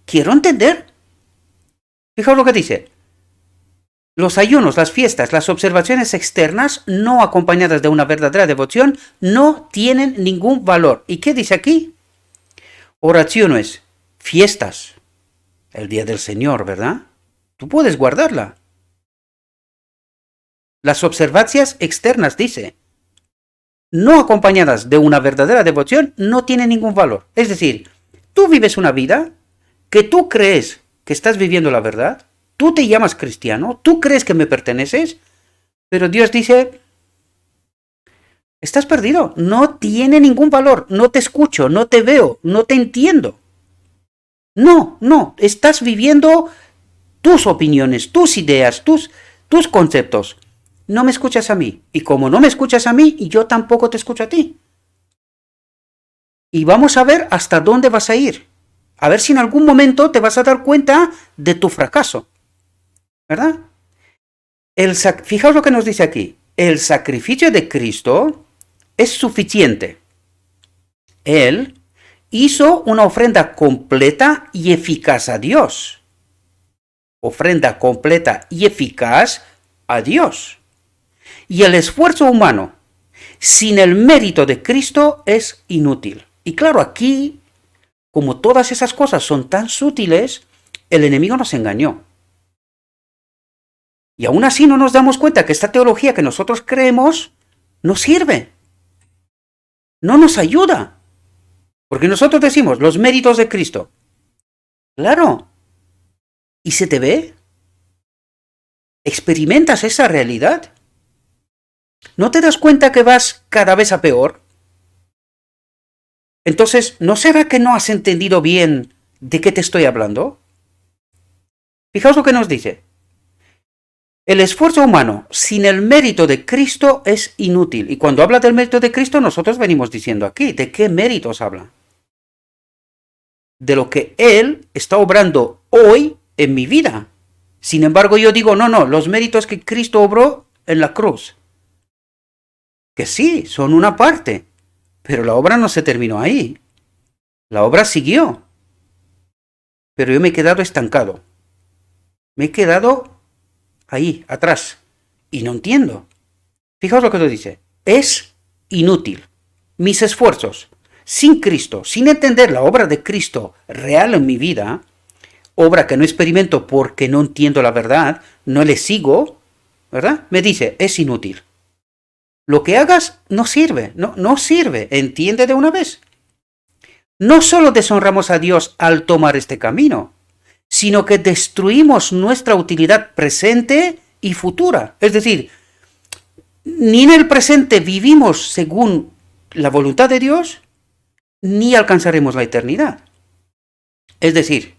Quiero entender. Fijaos lo que dice. Los ayunos, las fiestas, las observaciones externas, no acompañadas de una verdadera devoción, no tienen ningún valor. ¿Y qué dice aquí? Oraciones, fiestas, el día del Señor, ¿verdad? Tú puedes guardarla. Las observancias externas, dice. no acompañadas de una verdadera devoción, no tienen ningún valor. Es decir, tú vives una vida que tú crees que estás viviendo la verdad, tú te llamas cristiano, tú crees que me perteneces, pero Dios dice, estás perdido, no tiene ningún valor, no te escucho, no te veo, no te entiendo. No, no, estás viviendo tus opiniones, tus ideas, tus conceptos. No me escuchas a mí. Y como no me escuchas a mí, yo tampoco te escucho a ti. Y vamos a ver hasta dónde vas a ir. A ver si en algún momento te vas a dar cuenta de tu fracaso. ¿Verdad? Fijaos lo que nos dice aquí. El sacrificio de Cristo es suficiente. Él hizo una ofrenda completa y eficaz a Dios. Ofrenda completa y eficaz a Dios. Y el esfuerzo humano sin el mérito de Cristo es inútil. Y claro, aquí, como todas esas cosas son tan sutiles, el enemigo nos engañó. Y aún así no nos damos cuenta que esta teología que nosotros creemos no sirve. No nos ayuda. Porque nosotros decimos los méritos de Cristo. Claro. ¿Y se te ve? ¿Experimentas esa realidad? ¿No te das cuenta que vas cada vez a peor? Entonces, ¿no será que no has entendido bien de qué te estoy hablando? Fijaos lo que nos dice. El esfuerzo humano sin el mérito de Cristo es inútil. Y cuando habla del mérito de Cristo, nosotros venimos diciendo aquí, ¿de qué méritos habla? De lo que Él está obrando hoy en mi vida. Sin embargo, yo digo, no, los méritos que Cristo obró en la cruz. Que sí, son una parte, pero la obra no se terminó ahí. La obra siguió. Pero yo me he quedado estancado. Me he quedado ahí, atrás. Y no entiendo. Fijaos lo que nos dice. Es inútil. Mis esfuerzos, sin Cristo, sin entender la obra de Cristo real en mi vida, obra que no experimento porque no entiendo la verdad, no le sigo, ¿verdad? Me dice, es inútil. Lo que hagas no sirve, no sirve, entiende de una vez. No solo deshonramos a Dios al tomar este camino, sino que destruimos nuestra utilidad presente y futura. Es decir, ni en el presente vivimos según la voluntad de Dios, ni alcanzaremos la eternidad. Es decir,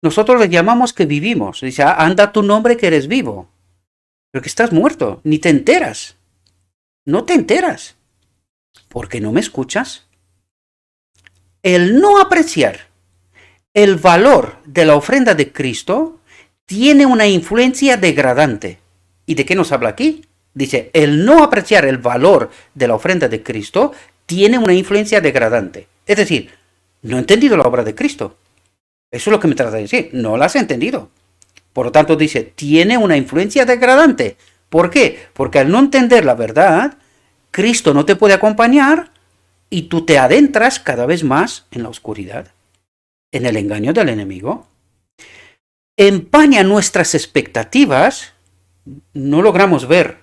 nosotros le llamamos que vivimos. Dice, anda tu nombre que eres vivo. Pero que estás muerto, ni te enteras. No te enteras. ¿Por qué no me escuchas? El no apreciar el valor de la ofrenda de Cristo tiene una influencia degradante. ¿Y de qué nos habla aquí? Dice, el no apreciar el valor de la ofrenda de Cristo tiene una influencia degradante. Es decir, no he entendido la obra de Cristo. Eso es lo que me trata de decir. No la has entendido. Por lo tanto, dice, tiene una influencia degradante. ¿Por qué? Porque al no entender la verdad, Cristo no te puede acompañar y tú te adentras cada vez más en la oscuridad, en el engaño del enemigo. Empaña nuestras expectativas, no logramos ver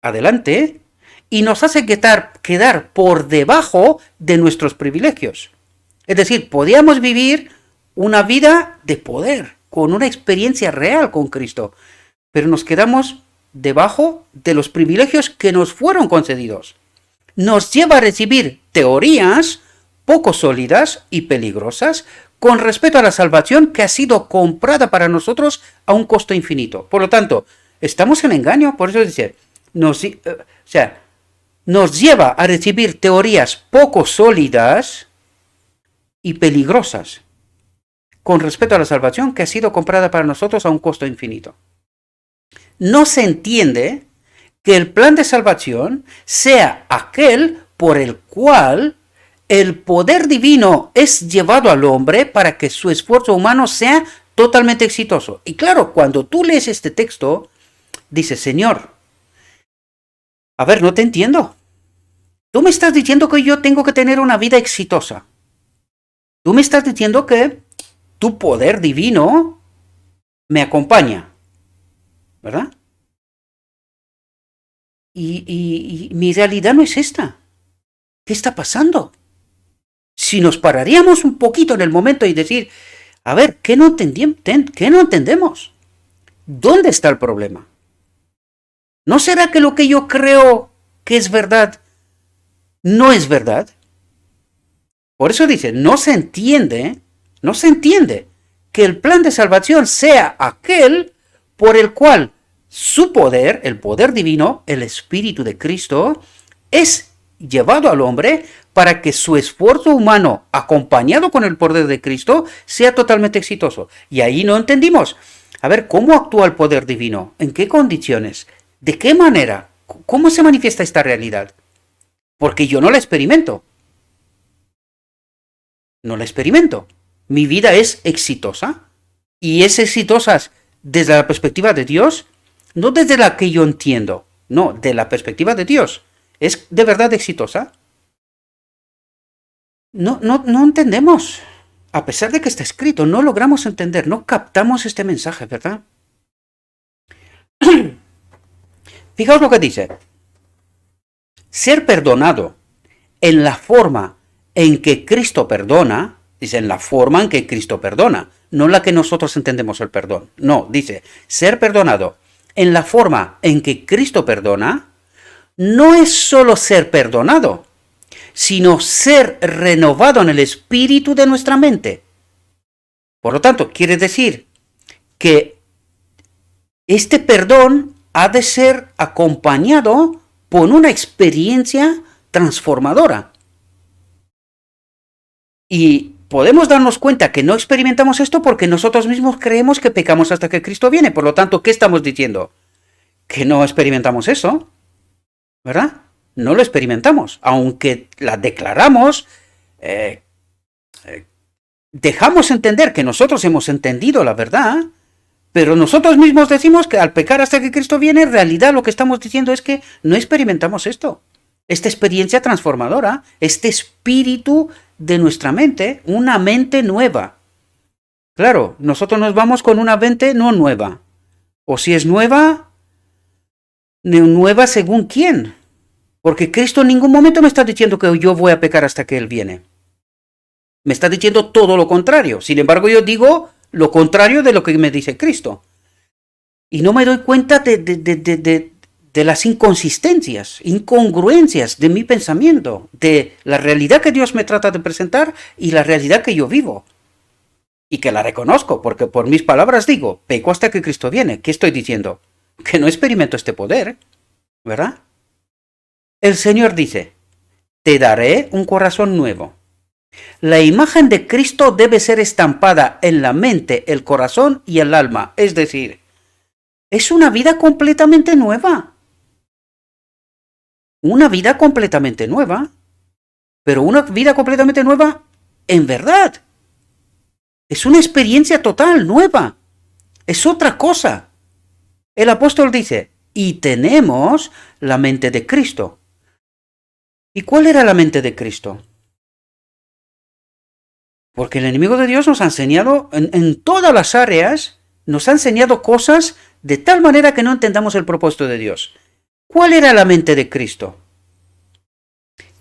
adelante y nos hace quedar por debajo de nuestros privilegios. Es decir, podíamos vivir una vida de poder, con una experiencia real con Cristo, pero nos quedamos debajo de los privilegios que nos fueron concedidos. Nos lleva a recibir teorías poco sólidas y peligrosas con respecto a la salvación que ha sido comprada para nosotros a un costo infinito. Por lo tanto, estamos en engaño, por eso dice, nos lleva a recibir teorías poco sólidas y peligrosas con respecto a la salvación que ha sido comprada para nosotros a un costo infinito. No se entiende que el plan de salvación sea aquel por el cual el poder divino es llevado al hombre para que su esfuerzo humano sea totalmente exitoso. Y claro, cuando tú lees este texto, dices, Señor, a ver, no te entiendo. Tú me estás diciendo que yo tengo que tener una vida exitosa. Tú me estás diciendo que tu poder divino me acompaña, ¿verdad? y mi realidad no es esta. ¿Qué está pasando? Si nos pararíamos un poquito en el momento y decir, a ver, ¿qué no entendemos? ¿Dónde está el problema? ¿No será que lo que yo creo que es verdad no es verdad? Por eso dice, no se entiende que el plan de salvación sea aquel por el cual su poder, el poder divino, el Espíritu de Cristo, es llevado al hombre para que su esfuerzo humano, acompañado con el poder de Cristo, sea totalmente exitoso. Y ahí no entendimos. A ver, ¿cómo actúa el poder divino? ¿En qué condiciones? ¿De qué manera? ¿Cómo se manifiesta esta realidad? Porque yo no la experimento. No la experimento. Mi vida es exitosa. Y es exitosa desde la perspectiva de Dios, no desde la que yo entiendo. No, de la perspectiva de Dios. ¿Es de verdad exitosa? No entendemos. A pesar de que está escrito, no logramos entender, no captamos este mensaje, ¿verdad? Fijaos lo que dice. Ser perdonado en la forma en que Cristo perdona, dice en la forma en que Cristo perdona, no la que nosotros entendemos el perdón. No, dice, ser perdonado en la forma en que Cristo perdona, no es solo ser perdonado, sino ser renovado en el espíritu de nuestra mente. Por lo tanto, quiere decir que este perdón ha de ser acompañado por una experiencia transformadora. Y podemos darnos cuenta que no experimentamos esto porque nosotros mismos creemos que pecamos hasta que Cristo viene. Por lo tanto, ¿qué estamos diciendo? Que no experimentamos eso, ¿verdad? No lo experimentamos, aunque la declaramos, dejamos entender que nosotros hemos entendido la verdad, pero nosotros mismos decimos que al pecar hasta que Cristo viene, en realidad lo que estamos diciendo es que no experimentamos esto. Esta experiencia transformadora, este espíritu de nuestra mente, una mente nueva. Claro, nosotros nos vamos con una mente no nueva. O si es nueva, nueva según quién. Porque Cristo en ningún momento me está diciendo que yo voy a pecar hasta que Él viene. Me está diciendo todo lo contrario. Sin embargo, yo digo lo contrario de lo que me dice Cristo. Y no me doy cuenta de las inconsistencias, incongruencias de mi pensamiento, de la realidad que Dios me trata de presentar y la realidad que yo vivo. Y que la reconozco, porque por mis palabras digo, peco hasta que Cristo viene. ¿Qué estoy diciendo? Que no experimento este poder, ¿verdad? El Señor dice, te daré un corazón nuevo. La imagen de Cristo debe ser estampada en la mente, el corazón y el alma. Es decir, es una vida completamente nueva. Una vida completamente nueva. Pero una vida completamente nueva en verdad. Es una experiencia total, nueva. Es otra cosa. El apóstol dice, y tenemos la mente de Cristo. ¿Y cuál era la mente de Cristo? Porque el enemigo de Dios nos ha enseñado en todas las áreas, nos ha enseñado cosas de tal manera que no entendamos el propósito de Dios. ¿Cuál era la mente de Cristo?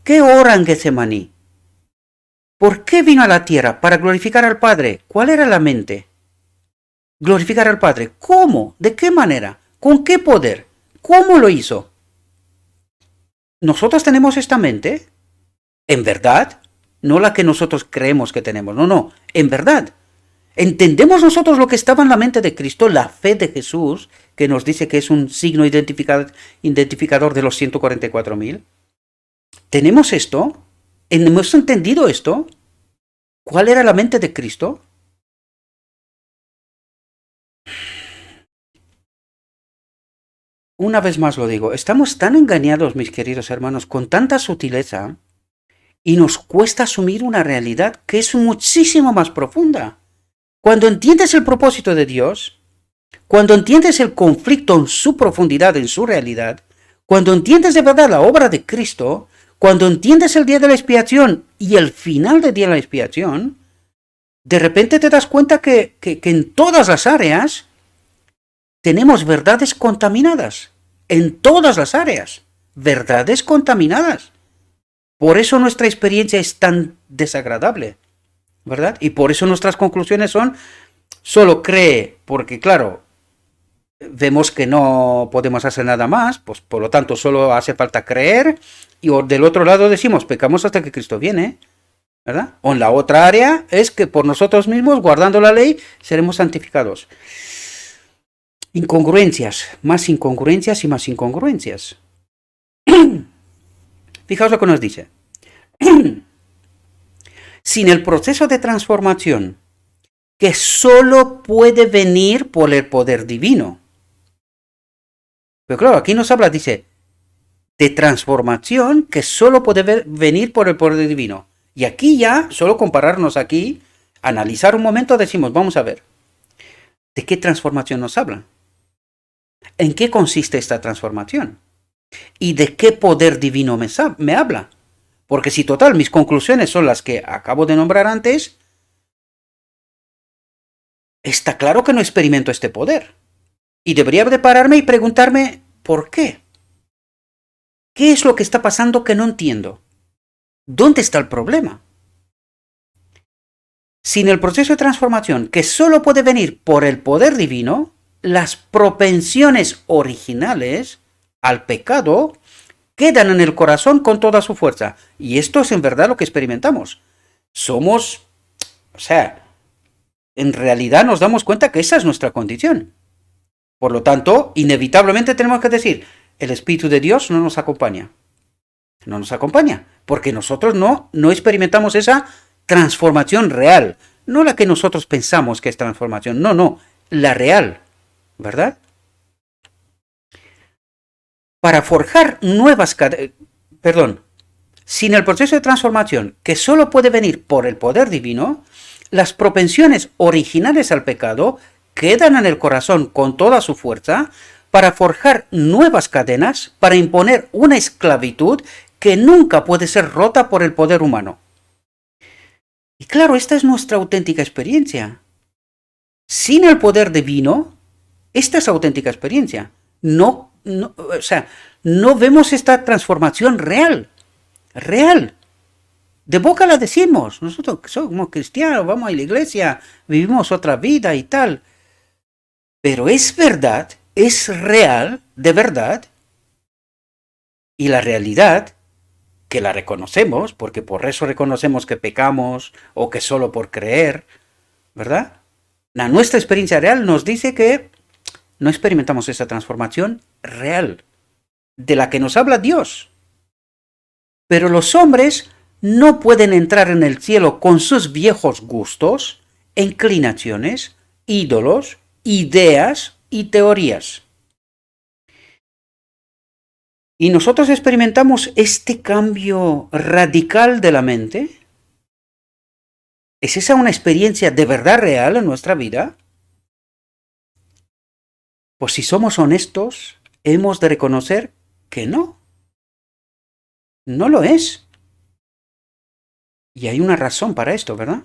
¿Qué ora en Getsemaní? ¿Por qué vino a la tierra? Para glorificar al Padre. ¿Cuál era la mente? Glorificar al Padre. ¿Cómo? ¿De qué manera? ¿Con qué poder? ¿Cómo lo hizo? ¿Nosotros tenemos esta mente? ¿En verdad? No la que nosotros creemos que tenemos, no, en verdad. ¿Entendemos nosotros lo que estaba en la mente de Cristo, la fe de Jesús, que nos dice que es un signo identificador de los 144.000? ¿Tenemos esto? ¿Hemos entendido esto? ¿Cuál era la mente de Cristo? Una vez más lo digo, estamos tan engañados, mis queridos hermanos, con tanta sutileza, y nos cuesta asumir una realidad que es muchísimo más profunda. Cuando entiendes el propósito de Dios, cuando entiendes el conflicto en su profundidad, en su realidad, cuando entiendes de verdad la obra de Cristo, cuando entiendes el día de la expiación y el final del día de la expiación, de repente te das cuenta que en todas las áreas tenemos verdades contaminadas. En todas las áreas. verdades contaminadas. Por eso nuestra experiencia es tan desagradable, ¿verdad? Y por eso nuestras conclusiones son, solo cree, porque claro, vemos que no podemos hacer nada más, pues por lo tanto solo hace falta creer, y del otro lado decimos, pecamos hasta que Cristo viene, ¿verdad? O en la otra área es que por nosotros mismos, guardando la ley, seremos santificados. Incongruencias, más incongruencias y más incongruencias. Fijaos lo que nos dice. Sin el proceso de transformación, que solo puede venir por el poder divino. Pero claro, aquí nos habla, dice, de transformación que solo puede venir por el poder divino. Y aquí ya, solo compararnos aquí, analizar un momento, decimos, vamos a ver, ¿de qué transformación nos habla? ¿En qué consiste esta transformación? ¿Y de qué poder divino me habla? Porque si total, mis conclusiones son las que acabo de nombrar antes, está claro que no experimento este poder. Y debería de pararme y preguntarme, ¿por qué? ¿Qué es lo que está pasando que no entiendo? ¿Dónde está el problema? Sin el proceso de transformación, que solo puede venir por el poder divino, las propensiones originales al pecado quedan en el corazón con toda su fuerza. Y esto es en verdad lo que experimentamos. Somos, en realidad nos damos cuenta que esa es nuestra condición. Por lo tanto, inevitablemente tenemos que decir, el Espíritu de Dios no nos acompaña. No nos acompaña, porque nosotros no experimentamos esa transformación real. No la que nosotros pensamos que es transformación, no, la real, ¿verdad? Para forjar nuevas cadenas, sin el proceso de transformación, que solo puede venir por el poder divino, las propensiones originales al pecado quedan en el corazón con toda su fuerza para forjar nuevas cadenas, para imponer una esclavitud que nunca puede ser rota por el poder humano. Y claro, esta es nuestra auténtica experiencia. Sin el poder divino, esta es auténtica experiencia. No vemos esta transformación real. De boca la decimos. Nosotros somos cristianos, vamos a la iglesia, vivimos otra vida y tal. Pero es verdad, es real, de verdad. Y la realidad, que la reconocemos, porque por eso reconocemos que pecamos o que solo por creer, ¿verdad? Nuestra experiencia real nos dice que no experimentamos esa transformación real, de la que nos habla Dios. Pero los hombres no pueden entrar en el cielo con sus viejos gustos, inclinaciones, ídolos, ideas y teorías. Y nosotros experimentamos este cambio radical de la mente. ¿Es esa una experiencia de verdad real en nuestra vida? Pues si somos honestos, hemos de reconocer que no. No lo es. Y hay una razón para esto, ¿verdad?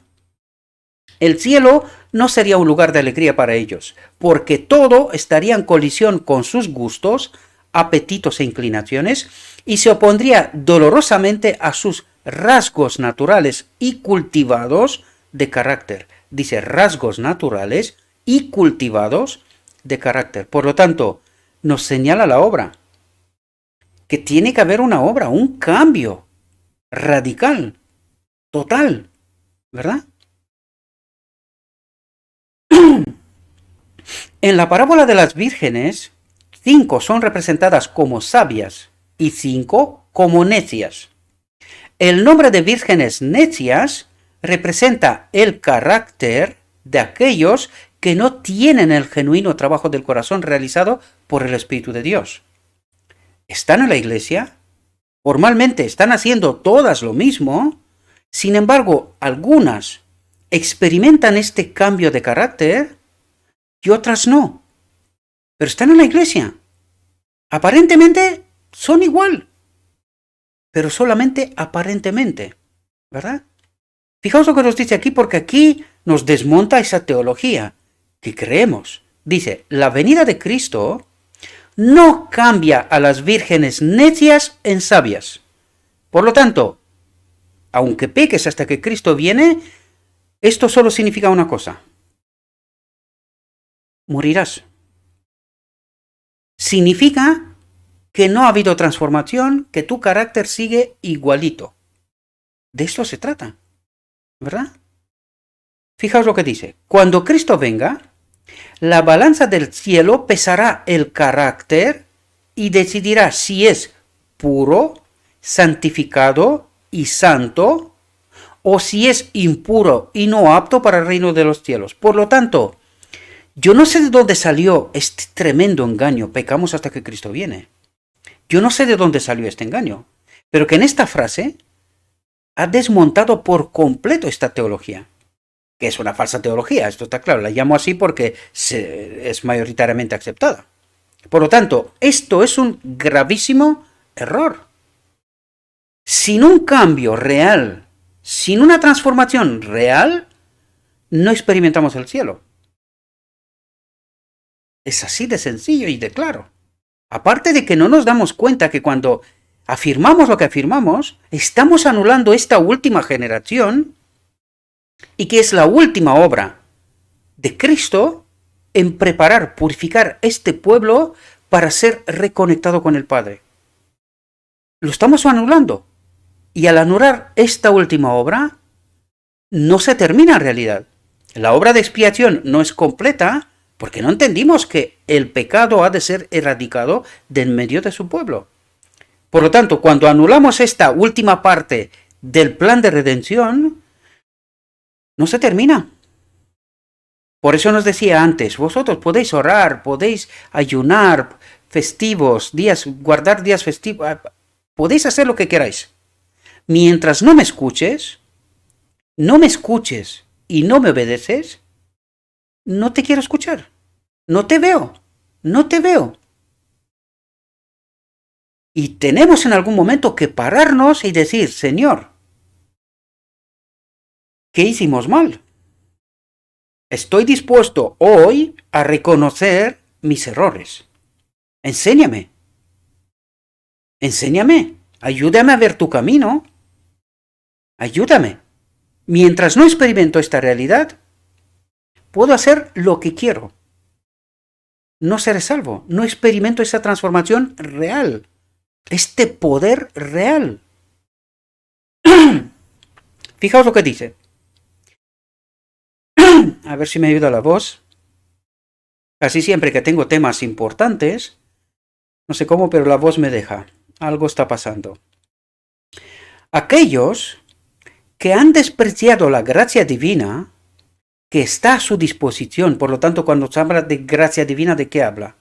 El cielo no sería un lugar de alegría para ellos, porque todo estaría en colisión con sus gustos, apetitos e inclinaciones, y se opondría dolorosamente a sus rasgos naturales y cultivados de carácter. Dice rasgos naturales y cultivados de carácter. Por lo tanto, nos señala la obra, que tiene que haber una obra, un cambio radical, total, ¿verdad? En la parábola de las vírgenes, 5 son representadas como sabias y 5 como necias. El nombre de vírgenes necias representa el carácter de aquellos que no tienen el genuino trabajo del corazón realizado por el Espíritu de Dios. Están en la iglesia, formalmente están haciendo todas lo mismo, sin embargo, algunas experimentan este cambio de carácter y otras no. Pero están en la iglesia. Aparentemente son igual, pero solamente aparentemente, ¿verdad? Fijaos lo que nos dice aquí, porque aquí nos desmonta esa teología que creemos. Dice, la venida de Cristo no cambia a las vírgenes necias en sabias. Por lo tanto, aunque peques hasta que Cristo viene, esto solo significa una cosa: morirás. Significa que no ha habido transformación, que tu carácter sigue igualito. De esto se trata, ¿verdad? Fijaos lo que dice: cuando Cristo venga, la balanza del cielo pesará el carácter y decidirá si es puro, santificado y santo, o si es impuro y no apto para el reino de los cielos. Por lo tanto, yo no sé de dónde salió este tremendo engaño: pecamos hasta que Cristo viene. Yo no sé de dónde salió este engaño, pero que en esta frase ha desmontado por completo esta teología, que es una falsa teología, esto está claro, la llamo así porque es mayoritariamente aceptada. Por lo tanto, esto es un gravísimo error. Sin un cambio real, sin una transformación real, no experimentamos el cielo. Es así de sencillo y de claro. Aparte de que no nos damos cuenta que cuando afirmamos lo que afirmamos, estamos anulando esta última generación y que es la última obra de Cristo en preparar, purificar este pueblo para ser reconectado con el Padre. Lo estamos anulando. Y al anular esta última obra, no se termina en realidad. La obra de expiación no es completa porque no entendimos que el pecado ha de ser erradicado de en medio de su pueblo. Por lo tanto, cuando anulamos esta última parte del plan de redención, no se termina. Por eso nos decía antes, vosotros podéis orar, podéis ayunar, festivos, guardar días festivos, podéis hacer lo que queráis. Mientras no me escuches y no me obedeces, no te quiero escuchar. No te veo. Y tenemos en algún momento que pararnos y decir: Señor, ¿qué hicimos mal? Estoy dispuesto hoy a reconocer mis errores. Enséñame. Ayúdame a ver tu camino. Ayúdame. Mientras no experimento esta realidad, puedo hacer lo que quiero. No seré salvo. No experimento esa transformación real. Este poder real. Fijaos lo que dice. A ver si me ayuda la voz. Casi siempre que tengo temas importantes, no sé cómo, pero la voz me deja. Algo está pasando. Aquellos que han despreciado la gracia divina que está a su disposición. Por lo tanto, cuando se habla de gracia divina, ¿de qué habla?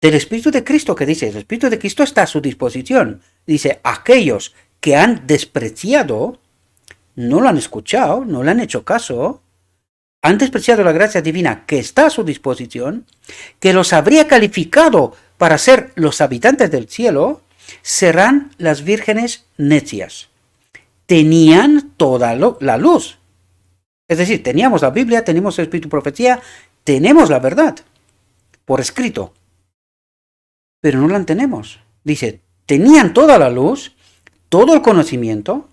Del Espíritu de Cristo, que dice: el Espíritu de Cristo está a su disposición. Dice: aquellos que han despreciado, no lo han escuchado, no le han hecho caso, han despreciado la gracia divina que está a su disposición, que los habría calificado para ser los habitantes del cielo, serán las vírgenes necias. Tenían toda la luz. Es decir, teníamos la Biblia, tenemos el Espíritu de Profecía, tenemos la verdad por escrito, pero no la tenemos. Dice: tenían toda la luz, todo el conocimiento,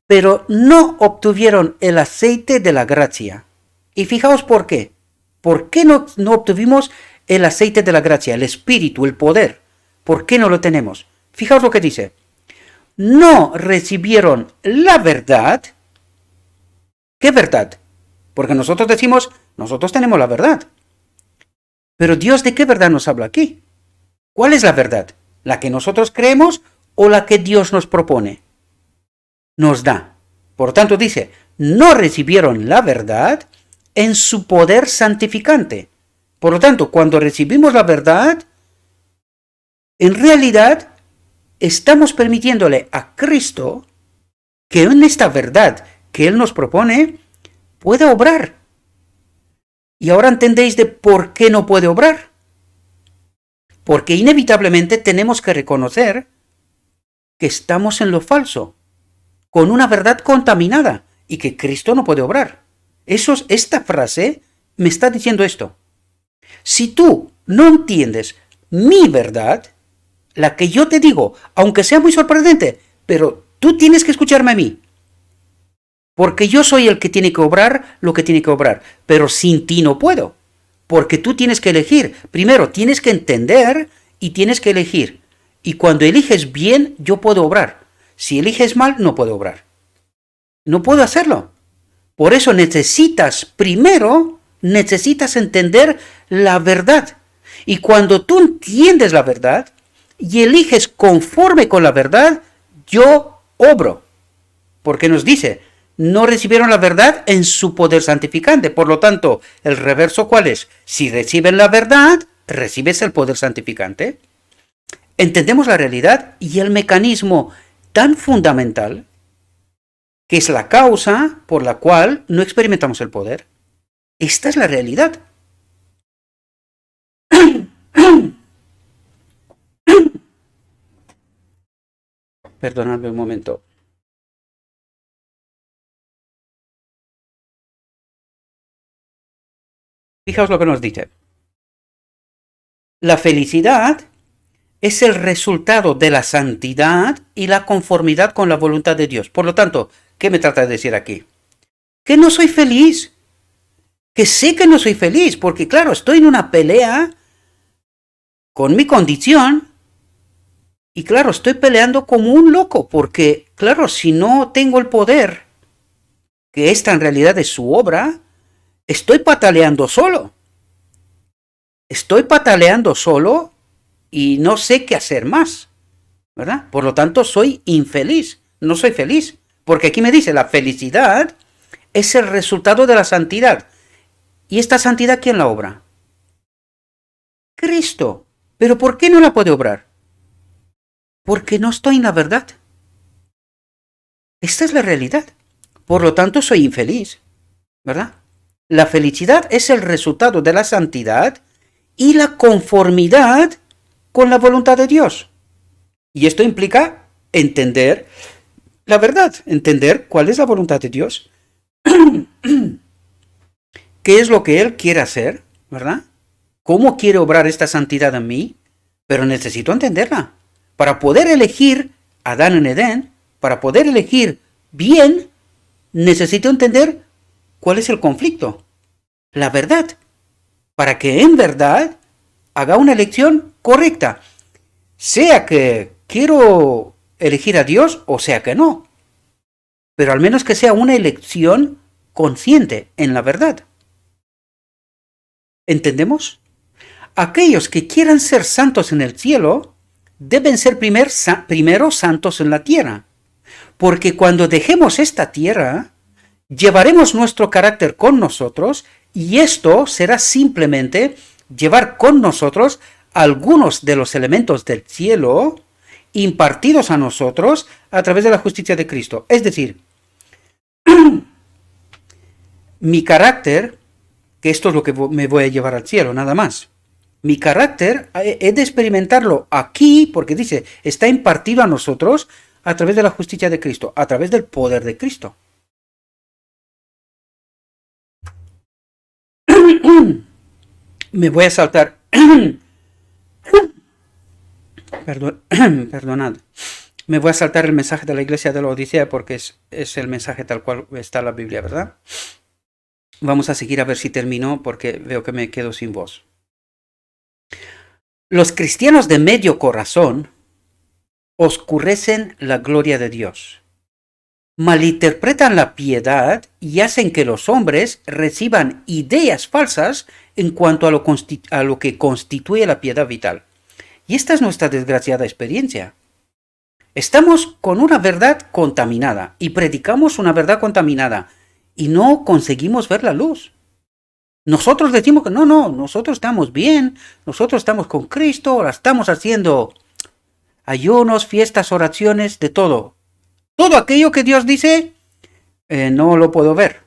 pero no obtuvieron el aceite de la gracia. Y fijaos por qué. ¿Por qué no obtuvimos el aceite de la gracia, el Espíritu, el poder? ¿Por qué no lo tenemos? Fijaos lo que dice: no recibieron la verdad. ¿Qué verdad? Porque nosotros decimos: nosotros tenemos la verdad. Pero Dios, ¿de qué verdad nos habla aquí? ¿Cuál es la verdad? ¿La que nosotros creemos o la que Dios nos propone? Nos da. Por tanto dice: no recibieron la verdad en su poder santificante. Por lo tanto, cuando recibimos la verdad, en realidad estamos permitiéndole a Cristo que en esta verdad que Él nos propone pueda obrar. Y ahora entendéis de por qué no puede obrar. Porque inevitablemente tenemos que reconocer que estamos en lo falso, con una verdad contaminada, y que Cristo no puede obrar. Esta frase me está diciendo esto. Si tú no entiendes mi verdad, la que yo te digo, aunque sea muy sorprendente, pero tú tienes que escucharme a mí. Porque yo soy el que tiene que obrar lo que tiene que obrar, pero sin ti no puedo. Porque tú tienes que elegir. Primero, tienes que entender y tienes que elegir. Y cuando eliges bien, yo puedo obrar. Si eliges mal, no puedo obrar. No puedo hacerlo. Por eso primero, necesitas entender la verdad. Y cuando tú entiendes la verdad y eliges conforme con la verdad, yo obro. Porque nos dice, no recibieron la verdad en su poder santificante. Por lo tanto, el reverso, ¿cuál es? Si reciben la verdad, recibes el poder santificante. Entendemos la realidad y el mecanismo tan fundamental que es la causa por la cual no experimentamos el poder. Esta es la realidad. Perdonadme un momento. Fijaos lo que nos dice. La felicidad es el resultado de la santidad y la conformidad con la voluntad de Dios. Por lo tanto, ¿qué me trata de decir aquí? Que no soy feliz. Que sé que no soy feliz, porque claro, estoy en una pelea con mi condición y claro, estoy peleando como un loco, porque claro, si no tengo el poder, que esta en realidad es su obra, estoy pataleando solo. Estoy pataleando solo y no sé qué hacer más, ¿verdad? Por lo tanto, soy infeliz, no soy feliz, porque aquí me dice, la felicidad es el resultado de la santidad. ¿Y esta santidad quién la obra? Cristo. ¿Pero por qué no la puede obrar? Porque no estoy en la verdad. Esta es la realidad. Por lo tanto, soy infeliz, ¿verdad? La felicidad es el resultado de la santidad y la conformidad con la voluntad de Dios. Y esto implica entender la verdad, entender cuál es la voluntad de Dios, qué es lo que Él quiere hacer, ¿verdad? ¿Cómo quiere obrar esta santidad en mí? Pero necesito entenderla. Para poder elegir Adán en Edén, para poder elegir bien, necesito entender cuál es el conflicto, la verdad, para que en verdad haga una elección correcta, sea que quiero elegir a Dios o sea que no, pero al menos que sea una elección consciente en la verdad. ¿Entendemos? Aquellos que quieran ser santos en el cielo deben ser primero santos en la tierra, porque cuando dejemos esta tierra, llevaremos nuestro carácter con nosotros y esto será simplemente llevar con nosotros algunos de los elementos del cielo impartidos a nosotros a través de la justicia de Cristo. Es decir, mi carácter, que esto es lo que me voy a llevar al cielo, nada más. Mi carácter he de experimentarlo aquí, porque dice, está impartido a nosotros a través de la justicia de Cristo, a través del poder de Cristo. Me voy a saltar. Perdonad. Me voy a saltar el mensaje de la iglesia de la Odisea porque es el mensaje tal cual está en la Biblia, ¿verdad? Vamos a seguir a ver si termino porque veo que me quedo sin voz. Los cristianos de medio corazón oscurecen la gloria de Dios, malinterpretan la piedad y hacen que los hombres reciban ideas falsas en cuanto a lo que constituye la piedad vital. Y esta es nuestra desgraciada experiencia. Estamos con una verdad contaminada y predicamos una verdad contaminada y no conseguimos ver la luz. Nosotros decimos que no, nosotros estamos bien, nosotros estamos con Cristo, ahora estamos haciendo ayunos, fiestas, oraciones, de todo. Todo aquello que Dios dice, no lo puedo ver.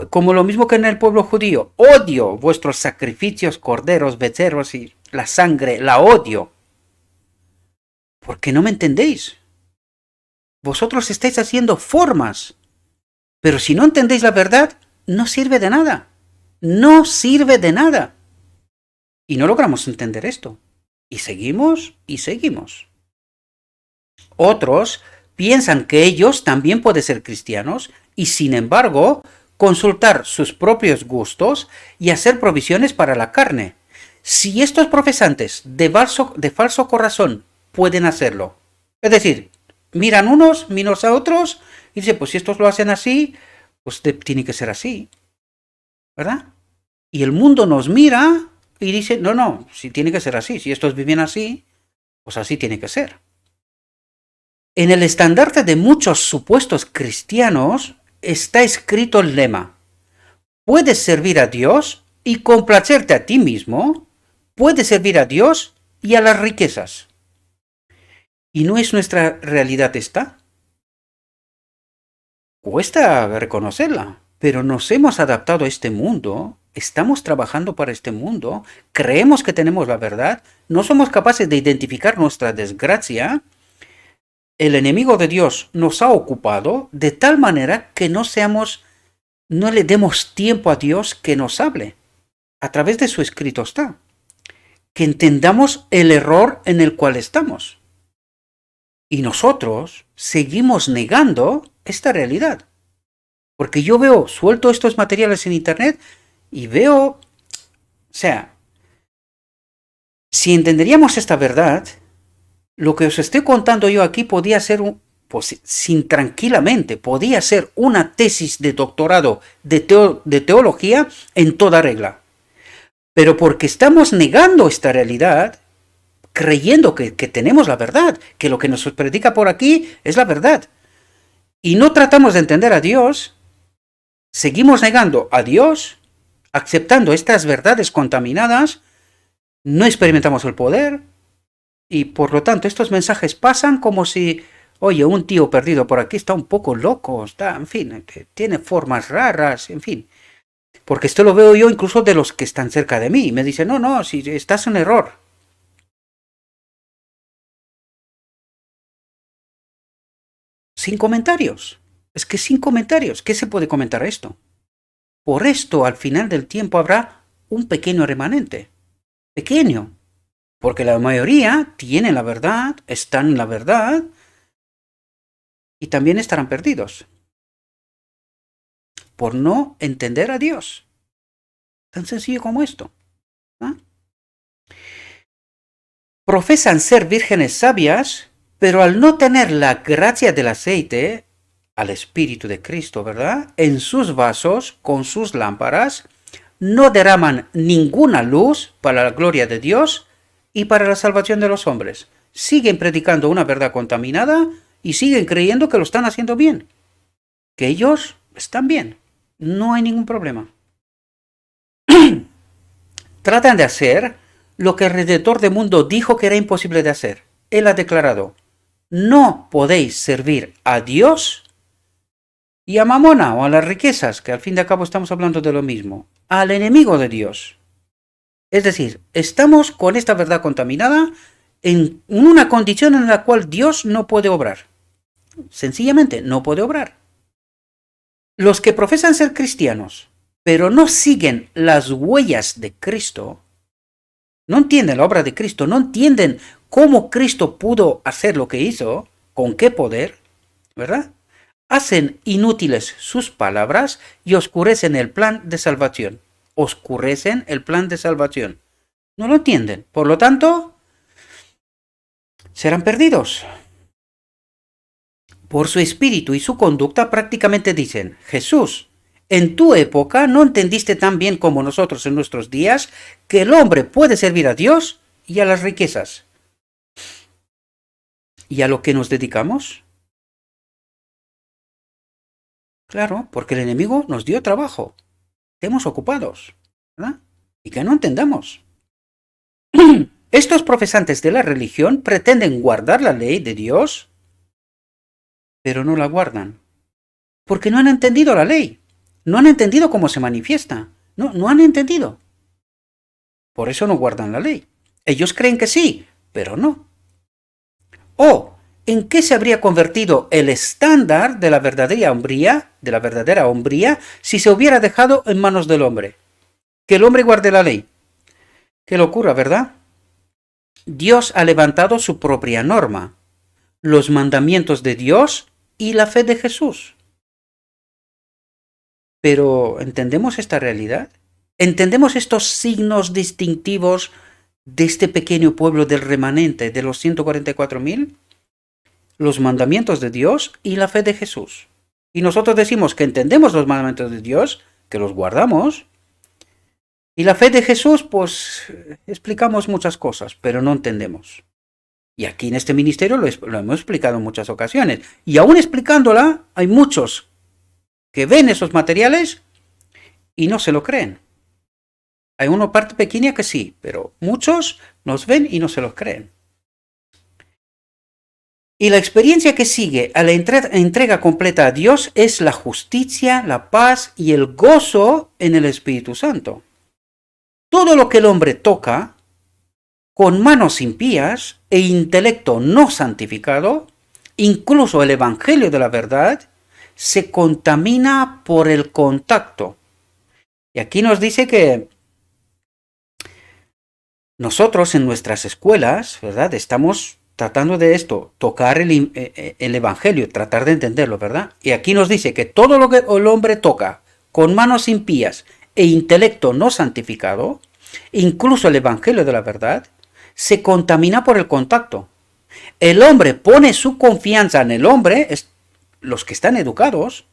Como lo mismo que en el pueblo judío, odio vuestros sacrificios, corderos, becerros y la sangre, la odio. ¿Por qué no me entendéis? Vosotros estáis haciendo formas, pero si no entendéis la verdad, no sirve de nada. No sirve de nada. Y no logramos entender esto. Y seguimos y seguimos. Otros piensan que ellos también pueden ser cristianos y sin embargo consultar sus propios gustos y hacer provisiones para la carne. Si estos profesantes de falso corazón pueden hacerlo, es decir, miran miran a otros y dicen, pues si estos lo hacen así, pues tiene que ser así, ¿verdad? Y el mundo nos mira y dice, no, no, si tiene que ser así, si estos viven así, pues así tiene que ser. En el estandarte de muchos supuestos cristianos está escrito el lema: puedes servir a Dios y complacerte a ti mismo, puedes servir a Dios y a las riquezas. ¿Y no es nuestra realidad esta? Cuesta reconocerla, pero nos hemos adaptado a este mundo, estamos trabajando para este mundo, creemos que tenemos la verdad, no somos capaces de identificar nuestra desgracia. El enemigo de Dios nos ha ocupado de tal manera que no le demos tiempo a Dios que nos hable. A través de su escrito está. Que entendamos el error en el cual estamos. Y nosotros seguimos negando esta realidad. Porque yo suelto estos materiales en internet y veo, si entenderíamos esta verdad, lo que os estoy contando yo aquí podía ser podía ser una tesis de doctorado de teología en toda regla. Pero porque estamos negando esta realidad, creyendo que tenemos la verdad, que lo que nos predica por aquí es la verdad, y no tratamos de entender a Dios, seguimos negando a Dios, aceptando estas verdades contaminadas, no experimentamos el poder, y por lo tanto estos mensajes pasan como si, oye, un tío perdido por aquí está un poco loco, en fin, tiene formas raras, en fin. Porque esto lo veo yo incluso de los que están cerca de mí. Me dicen, no, si estás en error. Sin comentarios. Es que sin comentarios. ¿Qué se puede comentar esto? Por esto, al final del tiempo habrá un pequeño remanente. Pequeño. Porque la mayoría tienen la verdad, están en la verdad y también estarán perdidos. Por no entender a Dios. Tan sencillo como esto. ¿Ah? Profesan ser vírgenes sabias, pero al no tener la gracia del aceite, al Espíritu de Cristo, ¿verdad? En sus vasos, con sus lámparas, no derraman ninguna luz para la gloria de Dios y para la salvación de los hombres. Siguen predicando una verdad contaminada y siguen creyendo que lo están haciendo bien. Que ellos están bien. No hay ningún problema. Tratan de hacer lo que el Redentor del mundo dijo que era imposible de hacer. Él ha declarado: no podéis servir a Dios y a Mamona o a las riquezas, que al fin y al cabo estamos hablando de lo mismo, al enemigo de Dios. Es decir, estamos con esta verdad contaminada en una condición en la cual Dios no puede obrar. Sencillamente no puede obrar. Los que profesan ser cristianos, pero no siguen las huellas de Cristo, no entienden la obra de Cristo, no entienden cómo Cristo pudo hacer lo que hizo, con qué poder, ¿verdad? Hacen inútiles sus palabras y oscurecen el plan de salvación. Oscurecen el plan de salvación. No lo entienden. Por lo tanto, serán perdidos. Por su espíritu y su conducta prácticamente dicen: Jesús, en tu época no entendiste tan bien como nosotros en nuestros días que el hombre puede servir a Dios y a las riquezas. ¿Y a lo que nos dedicamos? Claro, porque el enemigo nos dio trabajo. Estemos ocupados, ¿verdad? Y que no entendamos. Estos profesantes de la religión pretenden guardar la ley de Dios, pero no la guardan. Porque no han entendido la ley. No han entendido cómo se manifiesta. No han entendido. Por eso no guardan la ley. Ellos creen que sí, pero no. ¿En qué se habría convertido el estándar de la verdadera hombría, si se hubiera dejado en manos del hombre? Que el hombre guarde la ley. Qué locura, ¿verdad? Dios ha levantado su propia norma, los mandamientos de Dios y la fe de Jesús. Pero ¿entendemos esta realidad? ¿Entendemos estos signos distintivos de este pequeño pueblo del remanente de los 144.000? Los mandamientos de Dios y la fe de Jesús. Y nosotros decimos que entendemos los mandamientos de Dios, que los guardamos, y la fe de Jesús, pues explicamos muchas cosas, pero no entendemos. Y aquí en este ministerio lo hemos explicado en muchas ocasiones. Y aún explicándola, hay muchos que ven esos materiales y no se lo creen. Hay una parte pequeña que sí, pero muchos nos ven y no se los creen. Y la experiencia que sigue a la entrega completa a Dios es la justicia, la paz y el gozo en el Espíritu Santo. Todo lo que el hombre toca, con manos impías e intelecto no santificado, incluso el Evangelio de la verdad, se contamina por el contacto. Y aquí nos dice que nosotros en nuestras escuelas, ¿verdad? Estamos tratando de esto, tocar el Evangelio, tratar de entenderlo, ¿verdad? Y aquí nos dice que todo lo que el hombre toca con manos impías e intelecto no santificado, incluso el Evangelio de la verdad, se contamina por el contacto. El hombre pone su confianza en el hombre, los que están educados,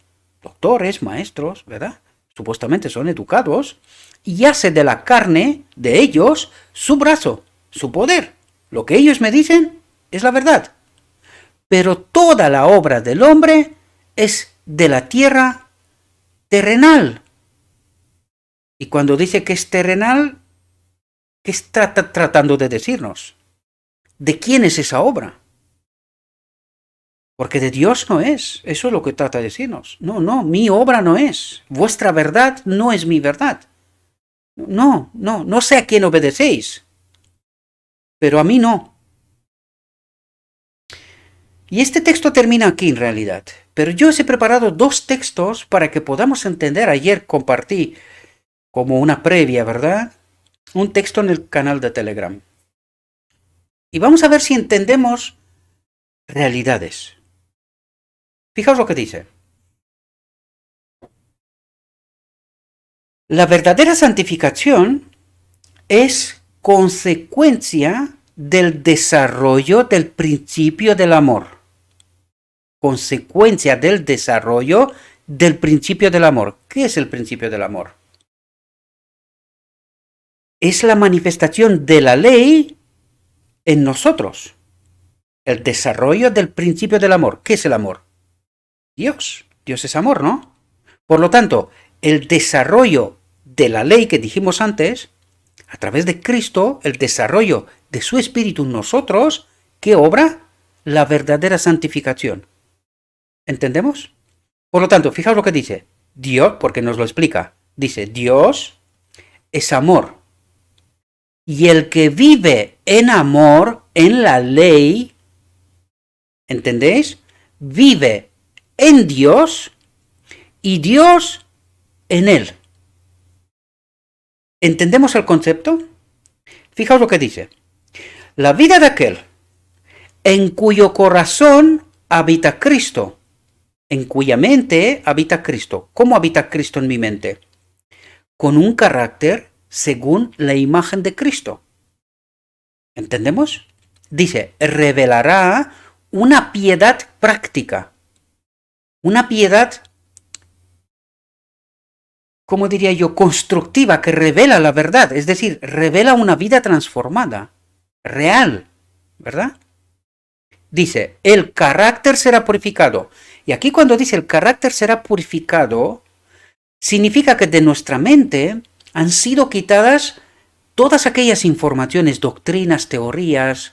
doctores, maestros, ¿verdad? Supuestamente son educados, y hace de la carne de ellos su brazo, su poder. Lo que ellos me dicen es la verdad. Pero toda la obra del hombre es de la tierra terrenal. Y cuando dice que es terrenal, ¿qué está tratando de decirnos? ¿De quién es esa obra? Porque de Dios no es. Eso es lo que trata de decirnos. No, mi obra no es. Vuestra verdad no es mi verdad. No sé a quién obedecéis. Pero a mí no. Y este texto termina aquí en realidad. Pero yo os he preparado dos textos para que podamos entender. Ayer compartí como una previa, ¿verdad? Un texto en el canal de Telegram. Y vamos a ver si entendemos realidades. Fijaos lo que dice. La verdadera santificación es consecuencia del desarrollo del principio del amor. Consecuencia del desarrollo del principio del amor. ¿Qué es el principio del amor? Es la manifestación de la ley en nosotros. El desarrollo del principio del amor. ¿Qué es el amor? Dios. Dios es amor, ¿no? Por lo tanto, el desarrollo de la ley que dijimos antes, a través de Cristo, el desarrollo de su Espíritu en nosotros, ¿qué obra? La verdadera santificación. ¿Entendemos? Por lo tanto, fijaos lo que dice. Dios, porque nos lo explica, dice, Dios es amor. Y el que vive en amor, en la ley, ¿entendéis? Vive en Dios y Dios en él. ¿Entendemos el concepto? Fijaos lo que dice. La vida de aquel en cuyo corazón habita Cristo, en cuya mente habita Cristo. ¿Cómo habita Cristo en mi mente? Con un carácter según la imagen de Cristo. ¿Entendemos? Dice, revelará una piedad práctica. Una piedad, ¿cómo diría yo? Constructiva, que revela la verdad. Es decir, revela una vida transformada, real, ¿verdad? Dice, el carácter será purificado. Y aquí cuando dice el carácter será purificado, significa que de nuestra mente han sido quitadas todas aquellas informaciones, doctrinas, teorías,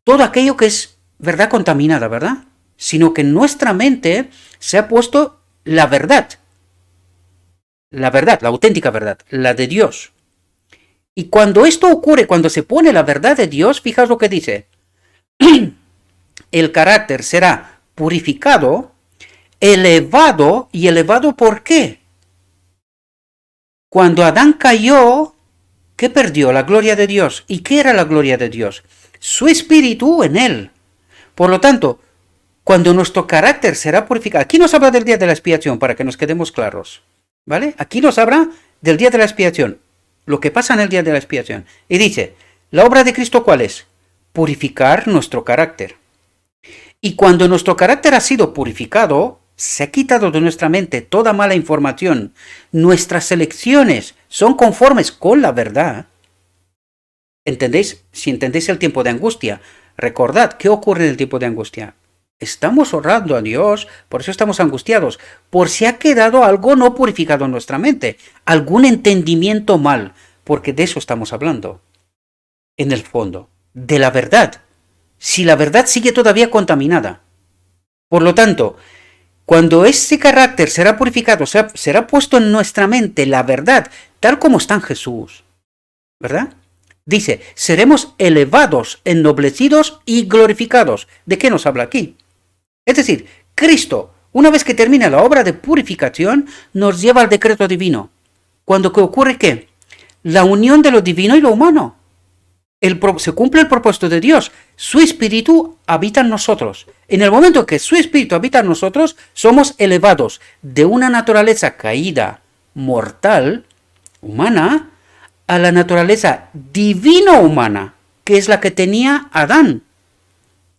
todo aquello que es verdad contaminada, ¿verdad? Sino que en nuestra mente se ha puesto la verdad, la auténtica verdad, la de Dios. Y cuando esto ocurre, cuando se pone la verdad de Dios, fijaos lo que dice. El carácter será purificado, elevado. ¿Y elevado por qué? Cuando Adán cayó, ¿Qué perdió? La gloria de Dios. ¿Y qué era la gloria de Dios? Su espíritu en él. Por lo tanto, cuando nuestro carácter será purificado, aquí nos habla del día de la expiación para que nos quedemos claros, ¿vale? Aquí nos habla del día de la expiación, lo que pasa en el día de la expiación. Y dice, ¿la obra de Cristo cuál es? Purificar nuestro carácter. Y cuando nuestro carácter ha sido purificado, se ha quitado de nuestra mente toda mala información, nuestras elecciones son conformes con la verdad. ¿Entendéis? Si entendéis el tiempo de angustia, recordad, ¿qué ocurre en el tiempo de angustia? Estamos orando a Dios, por eso estamos angustiados, por si ha quedado algo no purificado en nuestra mente, algún entendimiento mal, porque de eso estamos hablando. En el fondo, de la verdad, si la verdad sigue todavía contaminada. Por lo tanto, cuando ese carácter será purificado, será puesto en nuestra mente la verdad, tal como está en Jesús, ¿verdad? Dice, seremos elevados, ennoblecidos y glorificados. ¿De qué nos habla aquí? Es decir, Cristo, una vez que termina la obra de purificación, nos lleva al decreto divino. Cuando que ocurre ¿qué? La unión de lo divino y lo humano. Se cumple el propósito de Dios. Su espíritu habita en nosotros. En el momento que su espíritu habita en nosotros, somos elevados de una naturaleza caída, mortal, humana, a la naturaleza divino-humana, que es la que tenía Adán.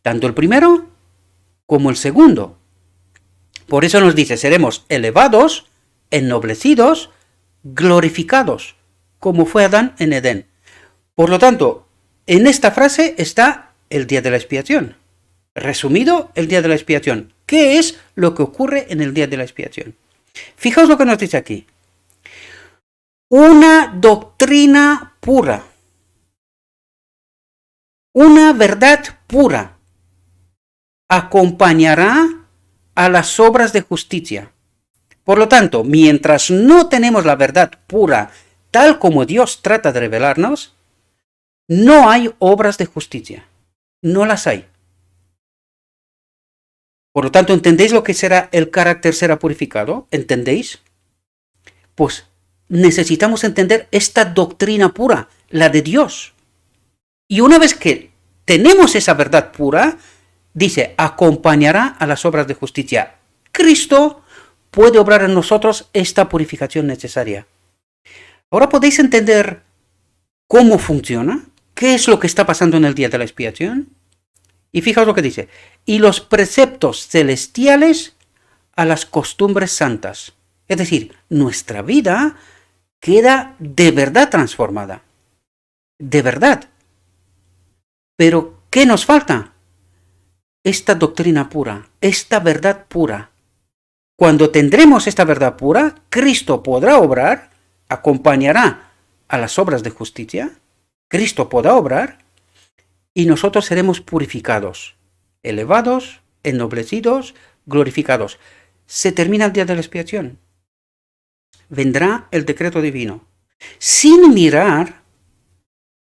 Tanto el primero como el segundo. Por eso nos dice, seremos elevados, ennoblecidos, glorificados, como fue Adán en Edén. Por lo tanto, en esta frase está el día de la expiación. Resumido, el día de la expiación. ¿Qué es lo que ocurre en el día de la expiación? Fijaos lo que nos dice aquí. Una doctrina pura. Una verdad pura acompañará a las obras de justicia. Por lo tanto, mientras no tenemos la verdad pura, tal como Dios trata de revelarnos, no hay obras de justicia. No las hay. Por lo tanto, ¿entendéis lo que será el carácter será purificado? ¿Entendéis? Pues necesitamos entender esta doctrina pura, la de Dios. Y una vez que tenemos esa verdad pura, dice, acompañará a las obras de justicia. Cristo puede obrar en nosotros esta purificación necesaria. Ahora podéis entender cómo funciona, qué es lo que está pasando en el día de la expiación. Y fijaos lo que dice, y los preceptos celestiales a las costumbres santas. Es decir, nuestra vida queda de verdad transformada. De verdad. Pero, ¿qué nos falta? Esta doctrina pura, esta verdad pura. Cuando tendremos esta verdad pura, Cristo podrá obrar, acompañará a las obras de justicia, Cristo podrá obrar, y nosotros seremos purificados, elevados, ennoblecidos, glorificados. Se termina el día de la expiación. Vendrá el decreto divino, sin mirar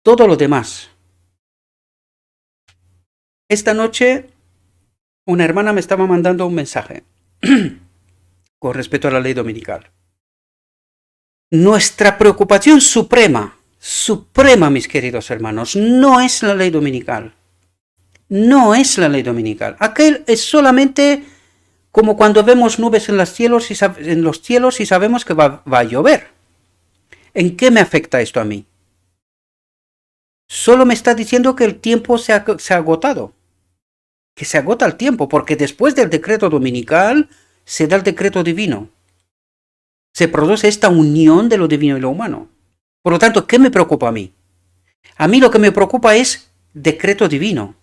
todo lo demás. Esta noche una hermana me estaba mandando un mensaje con respecto a la ley dominical. Nuestra preocupación suprema, mis queridos hermanos, no es la ley dominical. No es la ley dominical. Aquel es solamente como cuando vemos nubes en los cielos y sabemos que va a llover. ¿En qué me afecta esto a mí? Solo me está diciendo que el tiempo se ha agotado. Que se agota el tiempo, porque después del decreto dominical se da el decreto divino. Se produce esta unión de lo divino y lo humano. Por lo tanto, ¿qué me preocupa a mí? A mí lo que me preocupa es decreto divino.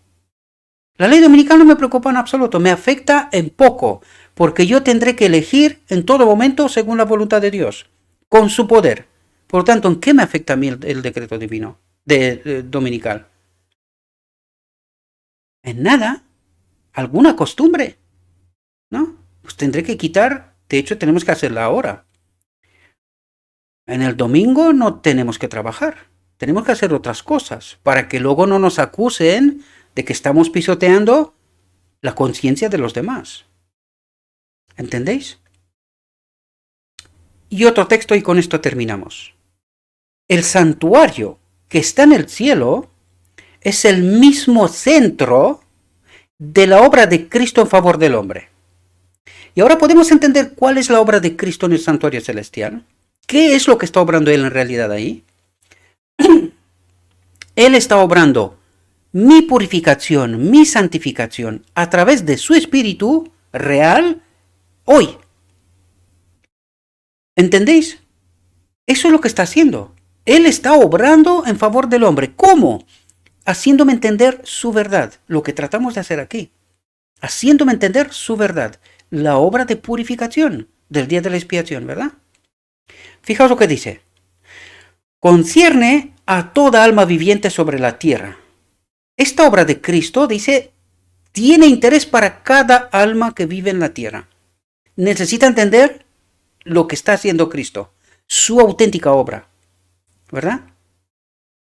La ley dominical no me preocupa en absoluto, me afecta en poco, porque yo tendré que elegir en todo momento según la voluntad de Dios, con su poder. Por lo tanto, ¿en qué me afecta a mí el decreto divino, dominical? En nada. Alguna costumbre, ¿no? Pues tendré que quitar, de hecho tenemos que hacerla ahora. En el domingo no tenemos que trabajar, tenemos que hacer otras cosas, para que luego no nos acusen de que estamos pisoteando la conciencia de los demás. ¿Entendéis? Y otro texto y con esto terminamos. el santuario que está en el cielo es el mismo centro de la obra de Cristo en favor del hombre. Y ahora podemos entender cuál es la obra de Cristo en el santuario celestial. ¿Qué es lo que está obrando Él en realidad ahí? Él está obrando mi purificación, mi santificación a través de su Espíritu real hoy. ¿Entendéis? Eso es lo que está haciendo. Él está obrando en favor del hombre. ¿Cómo? Haciéndome entender su verdad, lo que tratamos de hacer aquí. Haciéndome entender su verdad, la obra de purificación del día de la expiación, ¿verdad? Fijaos lo que dice. Concierne a toda alma viviente sobre la tierra. Esta obra de Cristo, dice, tiene interés para cada alma que vive en la tierra. Necesita entender lo que está haciendo Cristo, su auténtica obra, ¿verdad?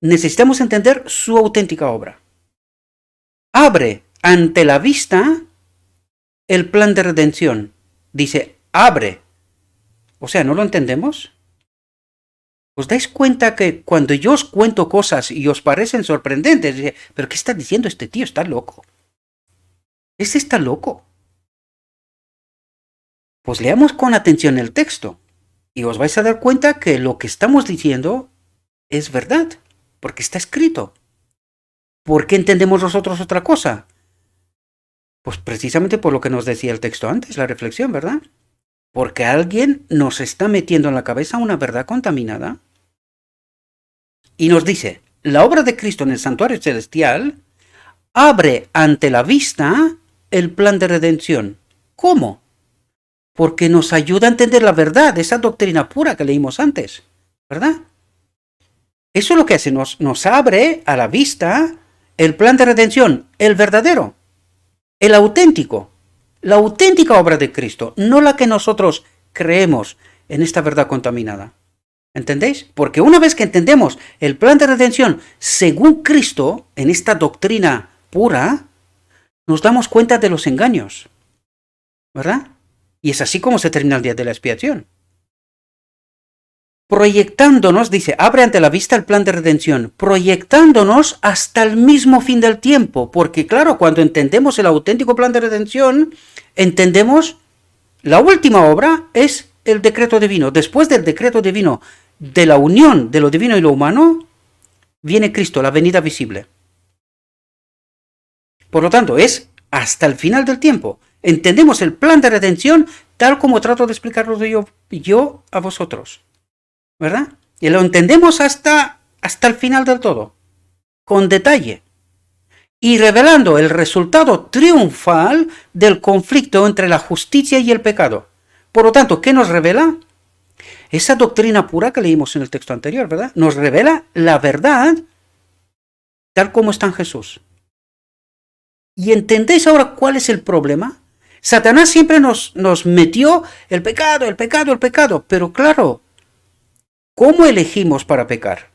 Necesitamos entender su auténtica obra. Abre ante la vista el plan de redención. Dice, abre. O sea, ¿no lo entendemos? ¿Os dais cuenta que cuando yo os cuento cosas y os parecen sorprendentes, dice, ¿pero qué está diciendo este tío? Está loco. Este está loco. Pues leamos con atención el texto y os vais a dar cuenta que lo que estamos diciendo es verdad, porque está escrito. ¿Por qué entendemos nosotros otra cosa? Pues precisamente por lo que nos decía el texto antes, la reflexión, ¿verdad? Porque alguien nos está metiendo en la cabeza una verdad contaminada y nos dice, la obra de Cristo en el santuario celestial abre ante la vista el plan de redención. ¿Cómo? Porque nos ayuda a entender la verdad, esa doctrina pura que leímos antes, ¿verdad? Eso es lo que hace, nos abre a la vista el plan de redención, el verdadero, el auténtico, la auténtica obra de Cristo, no la que nosotros creemos en esta verdad contaminada. ¿Entendéis? Porque una vez que entendemos el plan de redención según Cristo, en esta doctrina pura, nos damos cuenta de los engaños, ¿verdad? Y es así como se termina el día de la expiación. Proyectándonos, dice, abre ante la vista el plan de redención, proyectándonos hasta el mismo fin del tiempo, porque claro, cuando entendemos el auténtico plan de redención, entendemos la última obra es el decreto divino. Después del decreto divino, de la unión de lo divino y lo humano, viene Cristo, la venida visible. Por lo tanto, es hasta el final del tiempo. Entendemos el plan de redención tal como trato de explicarlo yo a vosotros, ¿verdad? Y lo entendemos hasta el final del todo, con detalle, y revelando el resultado triunfal del conflicto entre la justicia y el pecado. Por lo tanto, ¿qué nos revela? Esa doctrina pura que leímos en el texto anterior, ¿verdad? Nos revela la verdad tal como está en Jesús. ¿Y entendéis ahora cuál es el problema? Satanás siempre nos metió el pecado, pero claro, ¿cómo elegimos para pecar?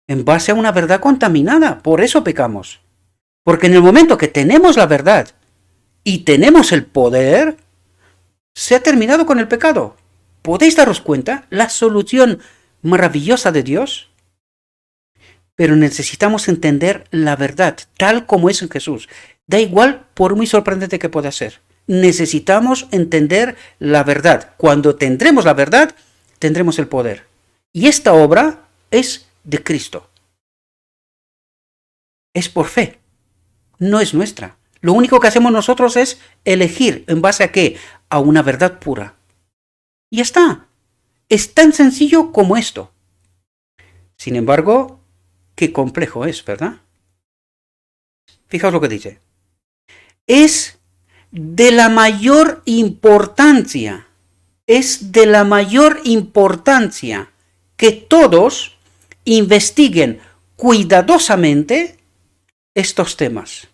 En base a una verdad contaminada, por eso pecamos. Porque en el momento que tenemos la verdad y tenemos el poder, se ha terminado con el pecado. ¿Podéis daros cuenta la solución maravillosa de Dios? Pero necesitamos entender la verdad, tal como es en Jesús. Da igual por muy sorprendente que pueda ser. Necesitamos entender la verdad. Cuando tendremos la verdad, tendremos el poder. Y esta obra es de Cristo. Es por fe. No es nuestra. Lo único que hacemos nosotros es elegir en base a qué? A una verdad pura. Y ya está. Es tan sencillo como esto. Sin embargo, qué complejo es, ¿verdad? Fijaos lo que dice. Es de la mayor importancia. Es de la mayor importancia que todos investiguen cuidadosamente estos temas.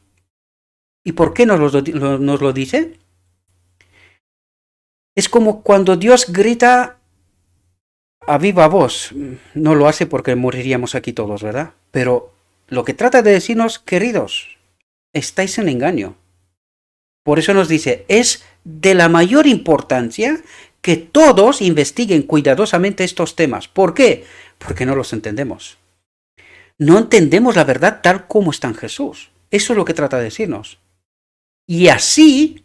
¿Y por qué nos lo dice? Es como cuando Dios grita a viva voz. No lo hace porque moriríamos aquí todos, ¿verdad? Pero lo que trata de decirnos, queridos, estáis en engaño. Por eso nos dice, es de la mayor importancia que todos investiguen cuidadosamente estos temas. ¿Por qué? porque no los entendemos. No entendemos la verdad tal como está en Jesús. Eso es lo que trata de decirnos. Y así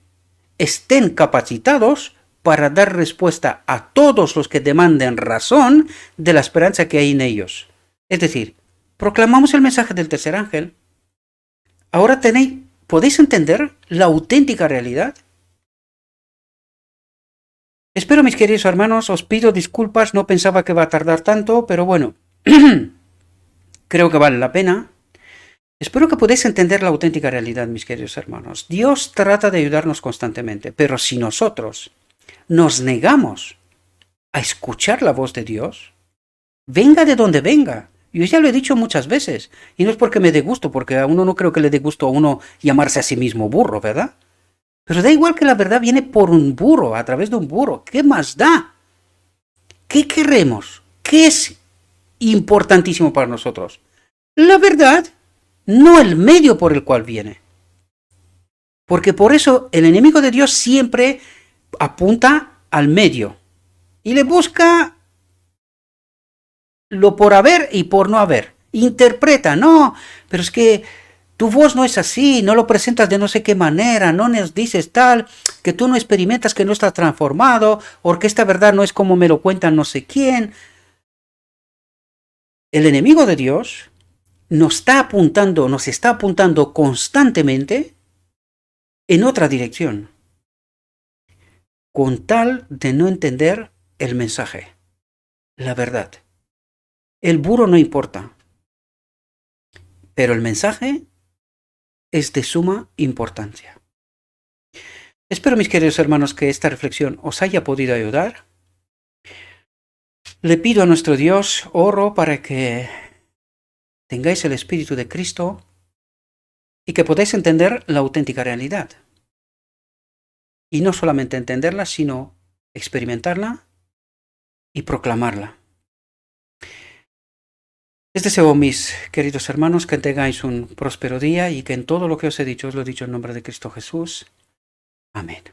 estén capacitados para dar respuesta a todos los que demanden razón de la esperanza que hay en ellos. Es decir, proclamamos el mensaje del tercer ángel. Ahora podéis entender la auténtica realidad. Espero, mis queridos hermanos, os pido disculpas, no pensaba que va a tardar tanto, pero bueno, creo que vale la pena. Espero que podáis entender la auténtica realidad, mis queridos hermanos. Dios trata de ayudarnos constantemente, pero si nosotros nos negamos a escuchar la voz de Dios, venga de donde venga. Yo ya lo he dicho muchas veces, y no es porque me dé gusto, porque a uno no creo que le dé gusto a uno llamarse a sí mismo burro, ¿verdad? Pero da igual que la verdad viene por un burro, a través de un burro. ¿Qué más da? ¿Qué queremos? ¿Qué es importantísimo para nosotros? La verdad, no el medio por el cual viene. Porque por eso el enemigo de Dios siempre apunta al medio y le busca lo por haber y por no haber. Interpreta, no, pero es que tu voz no es así, no lo presentas de no sé qué manera, no nos dices tal, que tú no experimentas que no estás transformado, o que esta verdad no es como me lo cuentan no sé quién. El enemigo de Dios nos está apuntando constantemente en otra dirección, con tal de no entender el mensaje, la verdad. El burro no importa, pero el mensaje es de suma importancia. Espero, mis queridos hermanos, que esta reflexión os haya podido ayudar. Le pido a nuestro Dios, oro para que tengáis el Espíritu de Cristo y que podáis entender la auténtica realidad. Y no solamente entenderla, sino experimentarla y proclamarla. Les deseo, mis queridos hermanos, que tengáis un próspero día y que en todo lo que os he dicho, os lo he dicho en nombre de Cristo Jesús. Amén.